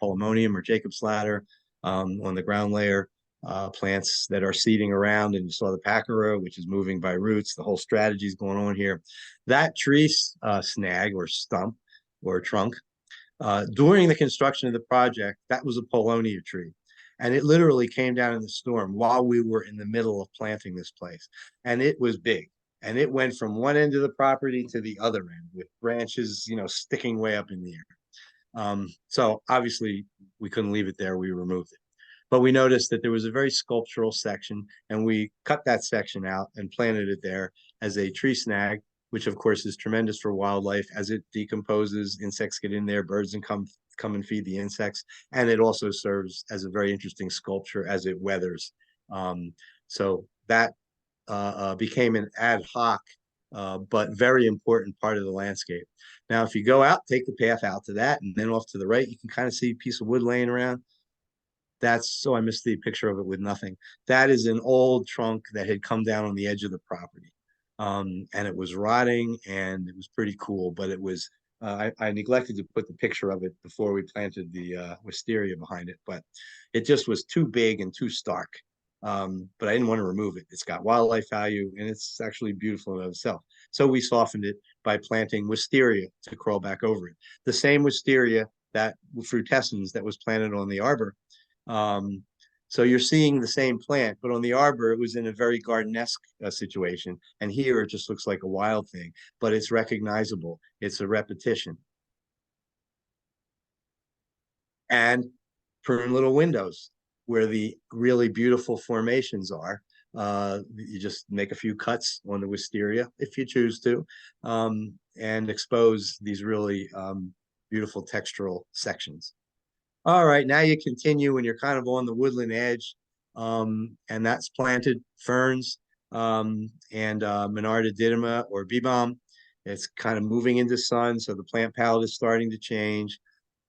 S2: polemonium or Jacob's ladder on the ground layer, plants that are seeding around, and you saw the packera, which is moving by roots. The whole strategy is going on here. That tree snag or stump or trunk, during the construction of the project, that was a paulownia tree. And it literally came down in the storm while we were in the middle of planting this place. And it was big. And it went from one end of the property to the other end with branches, sticking way up in the air. So obviously we couldn't leave it there. We removed it. But we noticed that there was a very sculptural section, and we cut that section out and planted it there as a tree snag, which of course is tremendous for wildlife. As it decomposes, insects get in there, birds and come and feed the insects. And it also serves as a very interesting sculpture as it weathers. So that became an ad hoc, but very important part of the landscape. Now, if you go out, take the path out to that, and then off to the right, you can kind of see a piece of wood laying around. I missed the picture of it with nothing. That is an old trunk that had come down on the edge of the property. And it was rotting and it was pretty cool, but it was, I neglected to put the picture of it before we planted the wisteria behind it, but it just was too big and too stark. But I didn't want to remove it. It's got wildlife value and it's actually beautiful in itself. So we softened it by planting wisteria to crawl back over it. The same wisteria, that frutescens that was planted on the arbor. So you're seeing the same plant, but on the arbor, it was in a very gardenesque situation. And here it just looks like a wild thing, but it's recognizable. It's a repetition. And prune little windows where the really beautiful formations are. You just make a few cuts on the wisteria if you choose to, and expose these really beautiful textural sections. All right, now you continue and you're kind of on the woodland edge, and that's planted ferns and Monarda didyma or bee balm. It's kind of moving into sun, so the plant palette is starting to change,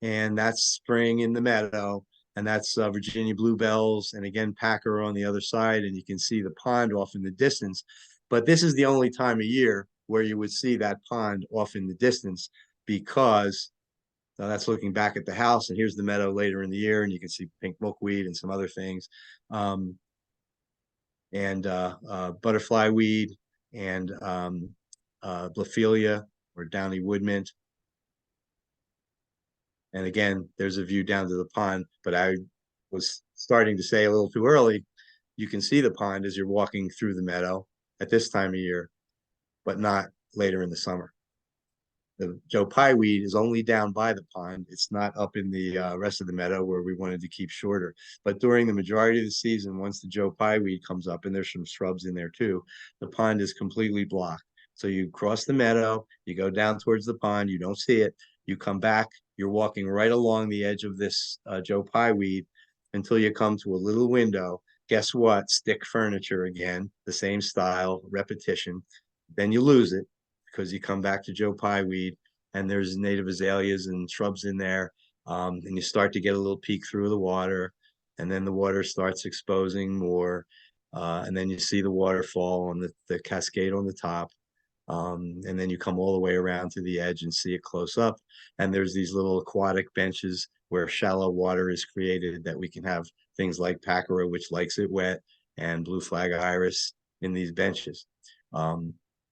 S2: and that's spring in the meadow, and that's Virginia bluebells, and again packera on the other side, and you can see the pond off in the distance. But this is the only time of year where you would see that pond off in the distance, because now that's looking back at the house, and here's the meadow later in the year, and you can see pink milkweed and some other things, and butterfly weed, and Blophelia or downy woodmint. And again, there's a view down to the pond, but I was starting to say a little too early, you can see the pond as you're walking through the meadow at this time of year, but not later in the summer. The Joe Pye weed is only down by the pond. It's not up in the rest of the meadow where we wanted to keep shorter. But during the majority of the season, once the Joe Pye weed comes up, and there's some shrubs in there too, the pond is completely blocked. So you cross the meadow, you go down towards the pond, you don't see it, you come back, you're walking right along the edge of this Joe Pye weed until you come to a little window. Guess what? Stick furniture again, the same style, repetition. Then you lose it because you come back to Joe Pye weed, and there's native azaleas and shrubs in there, and you start to get a little peek through the water, and then the water starts exposing more, and then you see the waterfall on the cascade on the top, and then you come all the way around to the edge and see it close up, and there's these little aquatic benches where shallow water is created that we can have things like pachyra, which likes it wet, and blue flag iris in these benches.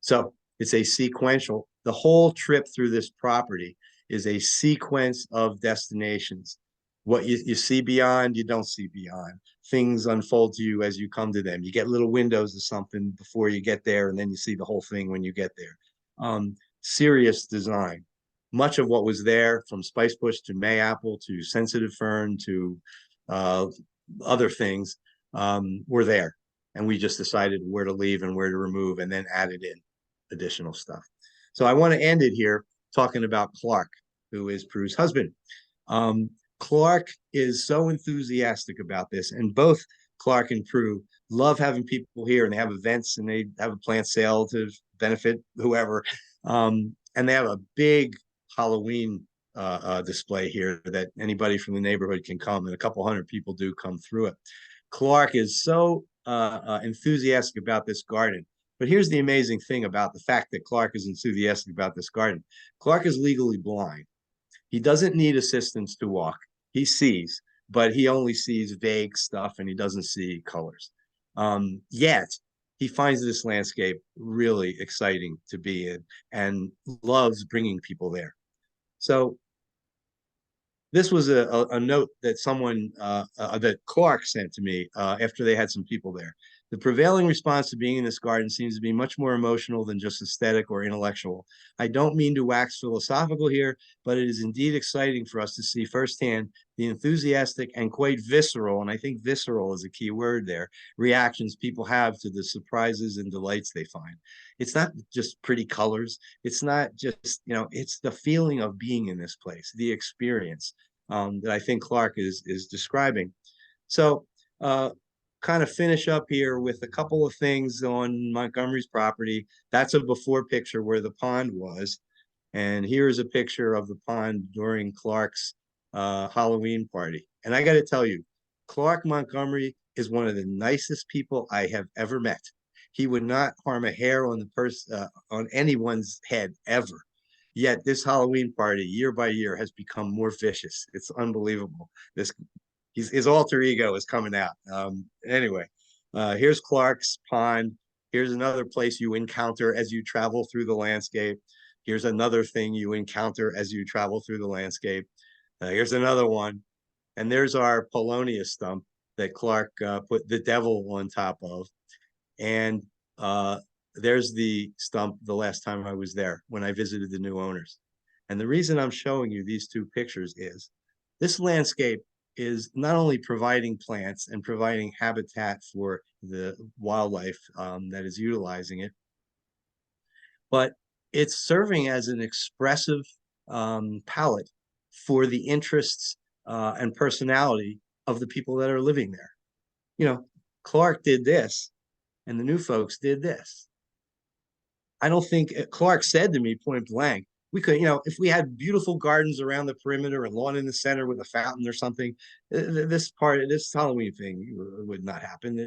S2: So it's a sequential, the whole trip through this property is a sequence of destinations. What you see beyond, you don't see beyond. Things unfold to you as you come to them. You get little windows of something before you get there, and then you see the whole thing when you get there. Serious design. Much of what was there, from spice bush to mayapple to sensitive fern to other things, were there. And we just decided where to leave and where to remove, and then added in additional stuff. So I want to end it here talking about Clark, who is Prue's husband. Clark is so enthusiastic about this, and both Clark and Prue love having people here, and they have events, and they have a plant sale to benefit whoever. And they have a big Halloween display here that anybody from the neighborhood can come, and a couple hundred people do come through it. Clark is so enthusiastic about this garden. But here's the amazing thing about the fact that Clark is enthusiastic about this garden. Clark is legally blind. He doesn't need assistance to walk. He sees, but he only sees vague stuff, and he doesn't see colors. Yet he finds this landscape really exciting to be in and loves bringing people there. So this was a note that someone that Clark sent to me after they had some people there. The prevailing response to being in this garden seems to be much more emotional than just aesthetic or intellectual. I don't mean to wax philosophical here, but it is indeed exciting for us to see firsthand the enthusiastic and quite visceral, and I think visceral is a key word there, reactions people have to the surprises and delights they find. It's not just pretty colors. It's not just, it's the feeling of being in this place, the experience that I think Clark is describing. So kind of finish up here with a couple of things on Montgomery's property. That's a before picture where the pond was. And here's a picture of the pond during Clark's Halloween party. And I got to tell you, Clark Montgomery is one of the nicest people I have ever met. He would not harm a hair on on anyone's head ever. Yet this Halloween party, year by year, has become more vicious. It's unbelievable. His alter ego is coming out. Anyway, here's Clark's pond. Here's another place you encounter as you travel through the landscape. Here's another thing you encounter as you travel through the landscape. Here's another one. And there's our Polonia stump that Clark put the devil on top of. And there's the stump the last time I was there when I visited the new owners. And the reason I'm showing you these two pictures is this landscape is not only providing plants and providing habitat for the wildlife that is utilizing it, but it's serving as an expressive palette for the interests and personality of the people that are living there. Clark did this, and the new folks did this. I don't think Clark said to me point blank, we could, if we had beautiful gardens around the perimeter and lawn in the center with a fountain or something, this Halloween thing would not happen,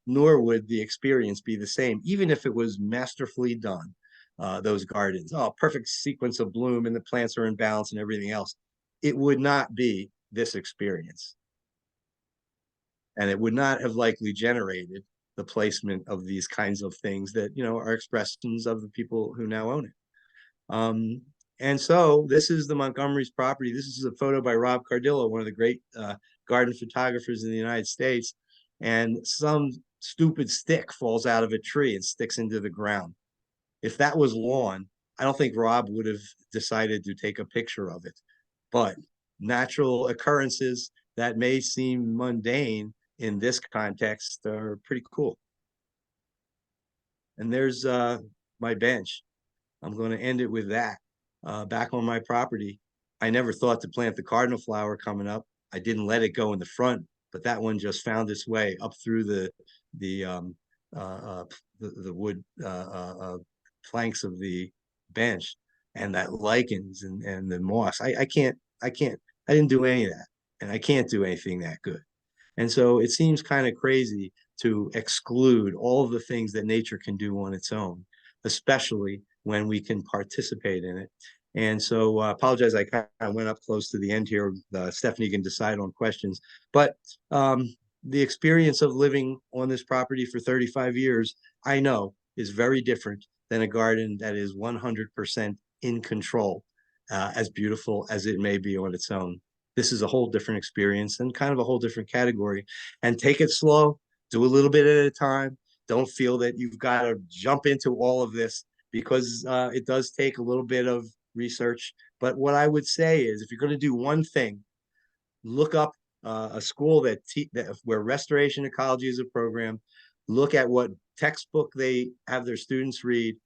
S2: nor would the experience be the same, even if it was masterfully done. those gardens. Oh, perfect sequence of bloom and the plants are in balance and everything else. It would not be this experience. And it would not have likely generated the placement of these kinds of things that, are expressions of the people who now own it. And so this is the Montgomery's property. This is a photo by Rob Cardillo, one of the great garden photographers in the United States. And some stupid stick falls out of a tree and sticks into the ground. If that was lawn, I don't think Rob would have decided to take a picture of it. But natural occurrences that may seem mundane in this context are pretty cool. And there's my bench. I'm going to end it with that. Back on my property, I never thought to plant the cardinal flower coming up. I didn't let it go in the front, but that one just found its way up through the wood planks of the bench, and that lichens and the moss. I didn't do any of that, and I can't do anything that good. And so it seems kind of crazy to exclude all of the things that nature can do on its own, especially when we can participate in it. And so I apologize, I kind of went up close to the end here. Stephanie can decide on questions. But the experience of living on this property for 35 years, I know, is very different than a garden that is 100% in control, as beautiful as it may be on its own. This is a whole different experience and kind of a whole different category. And take it slow, do a little bit at a time. Don't feel that you've got to jump into all of this, because it does take a little bit of research. But what I would say is, if you're going to do one thing, look up a school that where restoration ecology is a program. Look at what textbook they have their students read,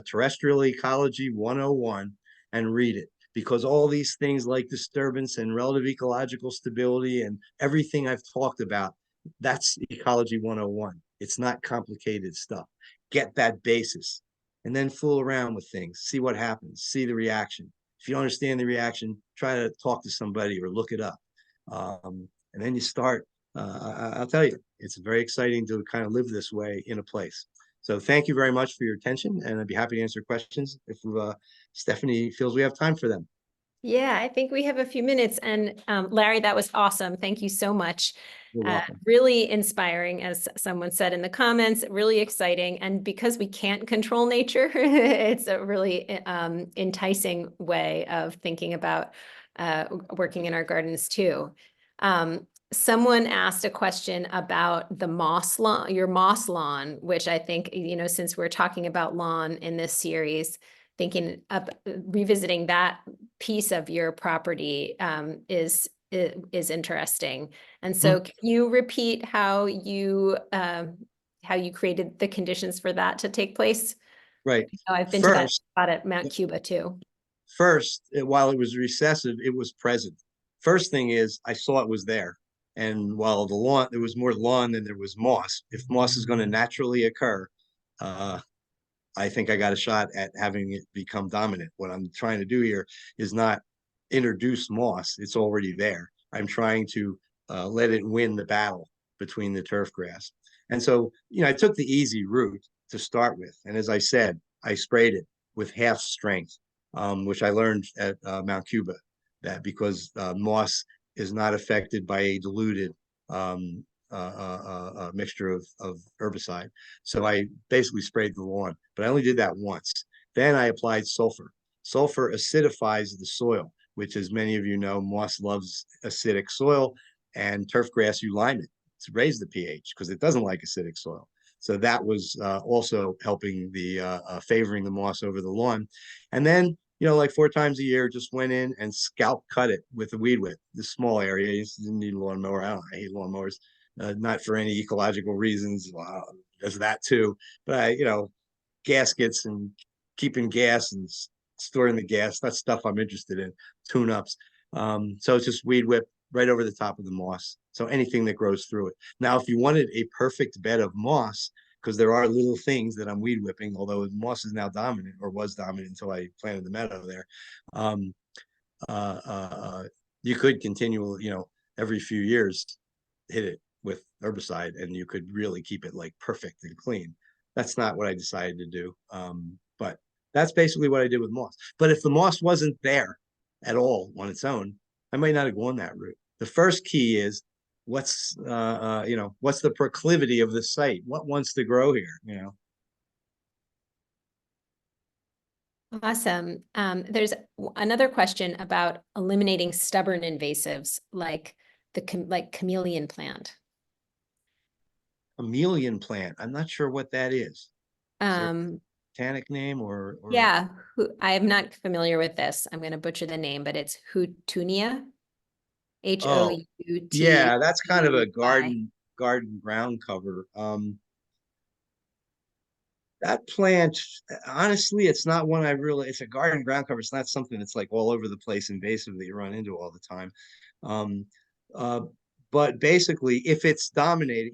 S2: terrestrial ecology 101, and read it. Because all these things like disturbance and relative ecological stability and everything I've talked about, that's ecology 101. It's not complicated stuff. Get that basis and then fool around with things, see what happens, see the reaction. If you don't understand the reaction, try to talk to somebody or look it up. And then you start. I'll tell you, it's very exciting to kind of live this way in a place. So thank you very much for your attention, and I'd be happy to answer questions if Stephanie feels we have time for them.
S1: Yeah, I think we have a few minutes. And Larry, that was awesome. Thank you so much.
S2: You're welcome.
S1: Really inspiring, as someone said in the comments, really exciting. And because we can't control nature, it's a really enticing way of thinking about working in our gardens too. Someone asked a question about the moss lawn, your moss lawn, which I think, since we're talking about lawn in this series, thinking of revisiting that piece of your property is interesting. And so can you repeat how you created the conditions for that to take place?
S2: Right.
S1: I've been to that spot at Mount Cuba too.
S2: First, while it was recessive, it was present. First thing is, I saw it was there. And while the lawn, there was more lawn than there was moss. If moss is going to naturally occur, I think I got a shot at having it become dominant. What I'm trying to do here is not introduce moss. It's already there. I'm trying to let it win the battle between the turf grass. And so, I took the easy route to start with. And as I said, I sprayed it with half strength, which I learned at Mount Cuba, that because moss is not affected by a diluted mixture of herbicide. So I basically sprayed the lawn, but I only did that once. Then I applied sulfur. Sulfur acidifies the soil, which, as many of you know, moss loves acidic soil, and turf grass, you lime it to raise the pH because it doesn't like acidic soil. So that was also helping favoring the moss over the lawn. And then, like 4 times a year, just went in and scalp cut it with a weed whip, this small area. You didn't need a lawnmower. I hate lawnmowers. Not for any ecological reasons. There's that too. But gaskets and keeping gas and storing the gas, that's stuff I'm interested in. Tune-ups. So it's just weed whip right over the top of the moss. So anything that grows through it. Now, if you wanted a perfect bed of moss, because there are little things that I'm weed whipping, although moss is now dominant, or was dominant until I planted the meadow there. You could continue, every few years hit it with herbicide, and you could really keep it like perfect and clean. that's not what I decided to do. But that's basically what I did with moss. But if the moss wasn't there at all on its own, I might not have gone that route. The first key is what's the proclivity of the site? What wants to grow here?
S1: Awesome. There's another question about eliminating stubborn invasives like the chameleon plant.
S2: Chameleon plant. I'm not sure what that is. Is there a
S1: Um,
S2: botanic name or
S1: yeah, I'm not familiar with this. I'm going to butcher the name, but it's Houtunia,
S2: Oh, yeah, that's kind of a
S1: Houtuy.
S2: garden ground cover. That plant, honestly, it's not one I really, it's a garden ground cover. It's not something that's like all over the place invasive that you run into all the time. Um, uh, but basically, if it's dominated,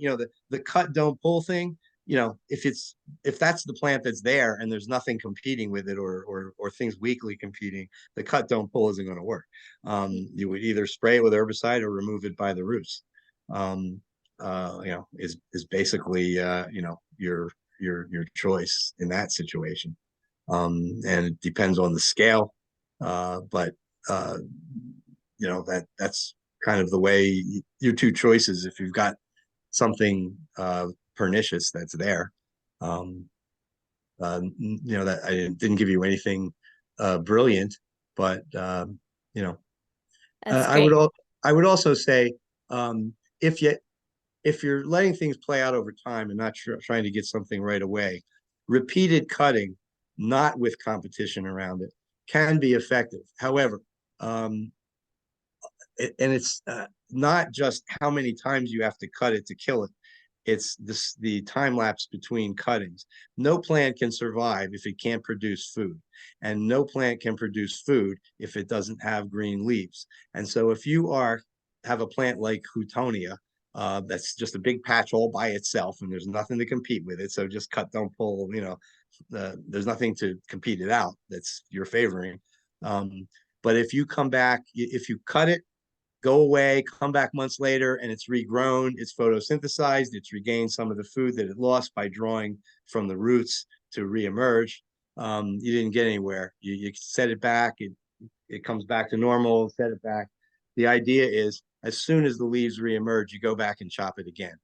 S2: the cut don't pull thing, if that's the plant that's there and there's nothing competing with it or things weakly competing, the cut don't pull isn't going to work. You would either spray it with herbicide or remove it by the roots. Is basically your choice in that situation. And it depends on the scale. But that's kind of the way your two choices. If you've got something pernicious that's there, that I didn't give you anything brilliant, but
S1: That's
S2: I would
S1: great.
S2: I would also say if you if you're letting things play out over time and not trying to get something right away, repeated cutting, not with competition around it, can be effective. However, it's not just how many times you have to cut it to kill it. It's the time lapse between cuttings. No plant can survive if it can't produce food, and no plant can produce food if it doesn't have green leaves. And so, if you have a plant like Houtonia, that's just a big patch all by itself, and there's nothing to compete with it. So just cut, don't pull. There's nothing to compete it out. That's you're favoring. But if you come back, if you cut it, go away, come back months later, and it's regrown, it's photosynthesized, it's regained some of the food that it lost by drawing from the roots to reemerge. You didn't get anywhere. You set it back, it comes back to normal, set it back. The idea is as soon as the leaves reemerge, you go back and chop it again.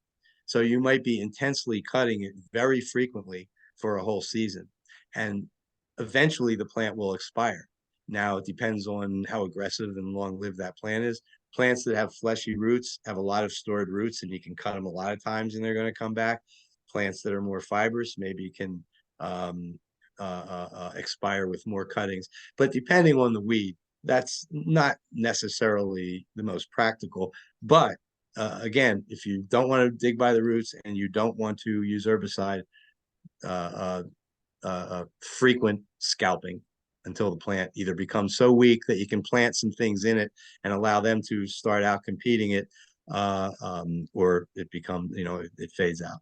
S2: So you might be intensely cutting it very frequently for a whole season. And eventually the plant will expire. Now it depends on how aggressive and long lived that plant is. Plants that have fleshy roots have a lot of stored roots and you can cut them a lot of times and they're going to come back. Plants that are more fibrous maybe can expire with more cuttings. But depending on the weed, that's not necessarily the most practical. But again, if you don't want to dig by the roots and you don't want to use herbicide, uh, frequent scalping until the plant either becomes so weak that you can plant some things in it and allow them to start out competing it, or it fades out.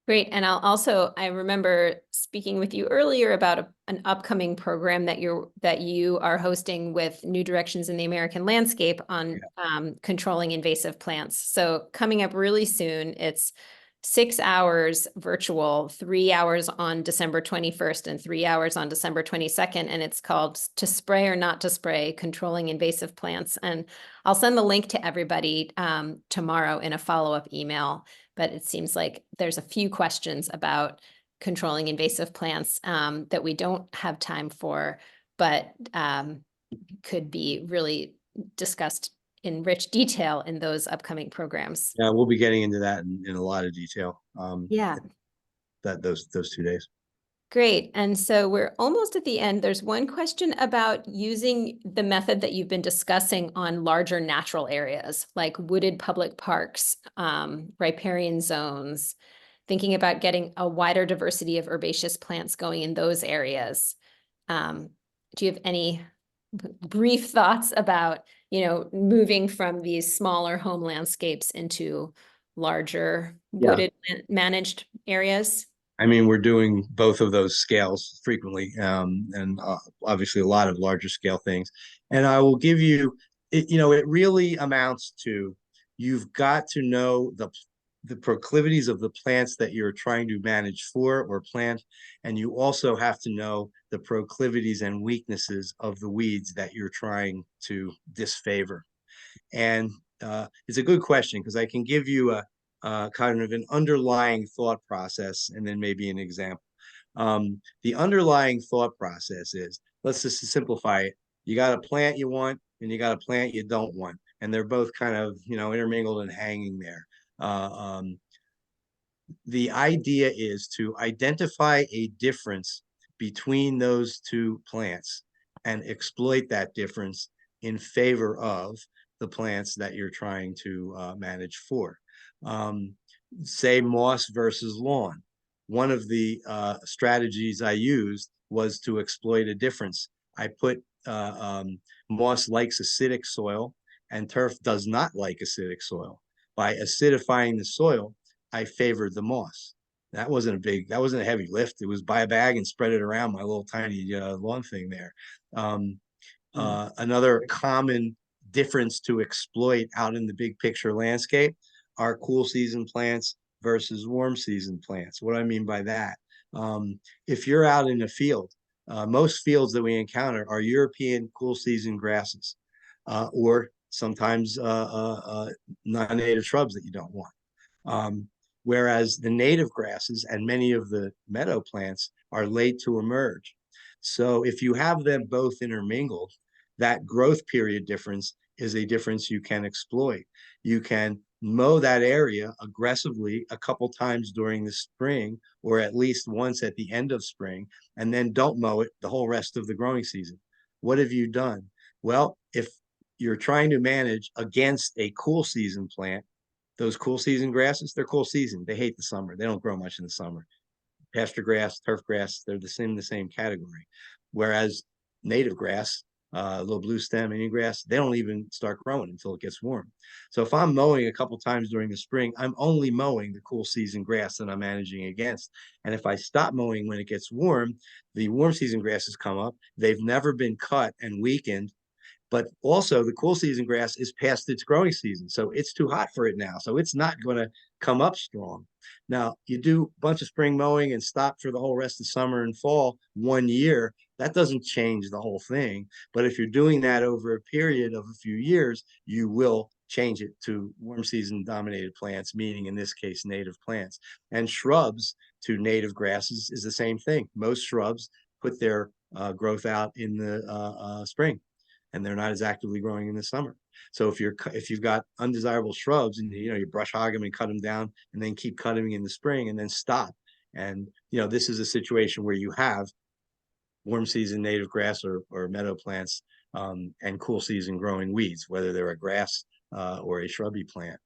S1: Great. And I remember speaking with you earlier about an upcoming program that you are hosting with New Directions in the American Landscape on controlling invasive plants. So coming up really soon, it's 6 hours virtual, 3 hours on December 21st and 3 hours on December 22nd. And it's called To Spray or Not to Spray, Controlling Invasive Plants. And I'll send the link to everybody tomorrow in a follow-up email. But it seems like there's a few questions about controlling invasive plants that we don't have time for, but could be really discussed in rich detail in those upcoming programs.
S2: Yeah, we'll be getting into that in a lot of detail.
S1: Yeah.
S2: Those 2 days.
S1: Great. And so we're almost at the end. There's one question about using the method that you've been discussing on larger natural areas like wooded public parks, riparian zones, thinking about getting a wider diversity of herbaceous plants going in those areas. Do you have any brief thoughts about, moving from these smaller home landscapes into larger
S2: Yeah.
S1: wooded managed areas?
S2: I mean, we're doing both of those scales frequently, and obviously a lot of larger scale things. And I will give you, it really amounts to you've got to know the proclivities of the plants that you're trying to manage for or plant, and you also have to know the proclivities and weaknesses of the weeds that you're trying to disfavor. And it's a good question because I can give you a kind of an underlying thought process and then maybe an example. The underlying thought process is, let's just simplify it. You got a plant you want and you got a plant you don't want. And they're both kind of, intermingled and hanging there. The idea is to identify a difference between those two plants and exploit that difference in favor of the plants that you're trying to manage for. Say moss versus lawn. One of the strategies I used was to exploit a difference. I put moss likes acidic soil and turf does not like acidic soil. By acidifying the soil, I favored the moss. That wasn't a heavy lift. It was buy a bag and spread it around my little tiny lawn thing there. Another common difference to exploit out in the big picture landscape are cool season plants versus warm season plants. What do I mean by that? If you're out in a field, most fields that we encounter are European cool season grasses, or sometimes non-native shrubs that you don't want. Whereas the native grasses and many of the meadow plants are late to emerge. So if you have them both intermingled, that growth period difference is a difference you can exploit. You can mow that area aggressively a couple times during the spring, or at least once at the end of spring, and then don't mow it the whole rest of the growing season. What have you done? Well, if you're trying to manage against a cool season plant, those cool season grasses, they're cool season. They hate the summer. They don't grow much in the summer. Pasture grass, turf grass, they're the same category. Whereas native grass, little blue stem, Indian grass, they don't even start growing until it gets warm. So if I'm mowing a couple times during the spring, I'm only mowing the cool season grass that I'm managing against. And if I stop mowing when it gets warm, the warm season grasses come up. They've never been cut and weakened, but also the cool season grass is past its growing season. So it's too hot for it now. So it's not going to come up strong. Now, you do a bunch of spring mowing and stop for the whole rest of summer and fall 1 year. That doesn't change the whole thing. But if you're doing that over a period of a few years, you will change it to warm season dominated plants, meaning in this case, native plants. And shrubs to native grasses is the same thing. Most shrubs put their growth out in the spring, and they're not as actively growing in the summer. So if you've got undesirable shrubs and you brush hog them and cut them down and then keep cutting in the spring and then stop. And this is a situation where you have warm season native grass or meadow plants and cool season growing weeds, whether they're a grass or a shrubby plant.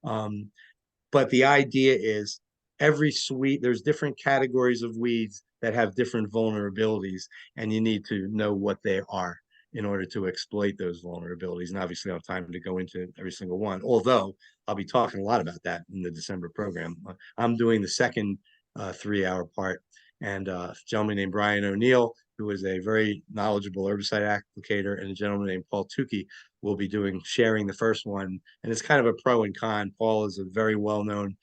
S2: But the idea is there's different categories of weeds that have different vulnerabilities, and you need to know what they are in order to exploit those vulnerabilities. And obviously I have time to go into every single one, although I'll be talking a lot about that in the December program. I'm doing the second 3-hour part, and a gentleman named Brian O'Neill, who is a very knowledgeable herbicide applicator, and a gentleman named Paul Tukey will be sharing the first one. And it's kind of a pro and con. Paul is a very well-known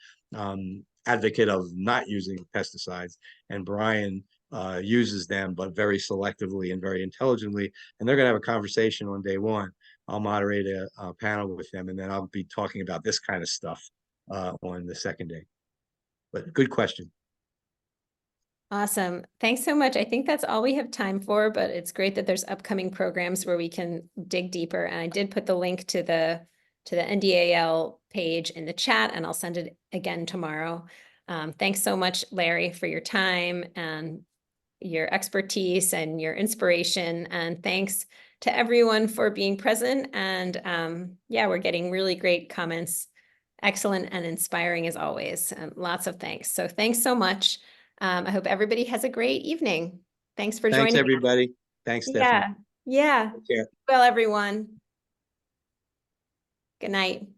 S2: advocate of not using pesticides, and Brian uses them, but very selectively and very intelligently. And they're going to have a conversation on day one. I'll moderate a panel with them, and then I'll be talking about this kind of stuff on the second day. But good question.
S1: Awesome. Thanks so much. I think that's all we have time for, but it's great that there's upcoming programs where we can dig deeper. And I did put the link to the NDAL page in the chat, and I'll send it again tomorrow. Thanks so much, Larry, for your time and your expertise and your inspiration. And thanks to everyone for being present. And yeah, we're getting really great comments. Excellent and inspiring as always. And lots of thanks. So thanks so much. I hope everybody has a great evening. Thanks for joining.
S2: Thanks, everybody. Thanks, Stephanie.
S1: Yeah.
S2: Take care.
S1: Well, everyone. Good night.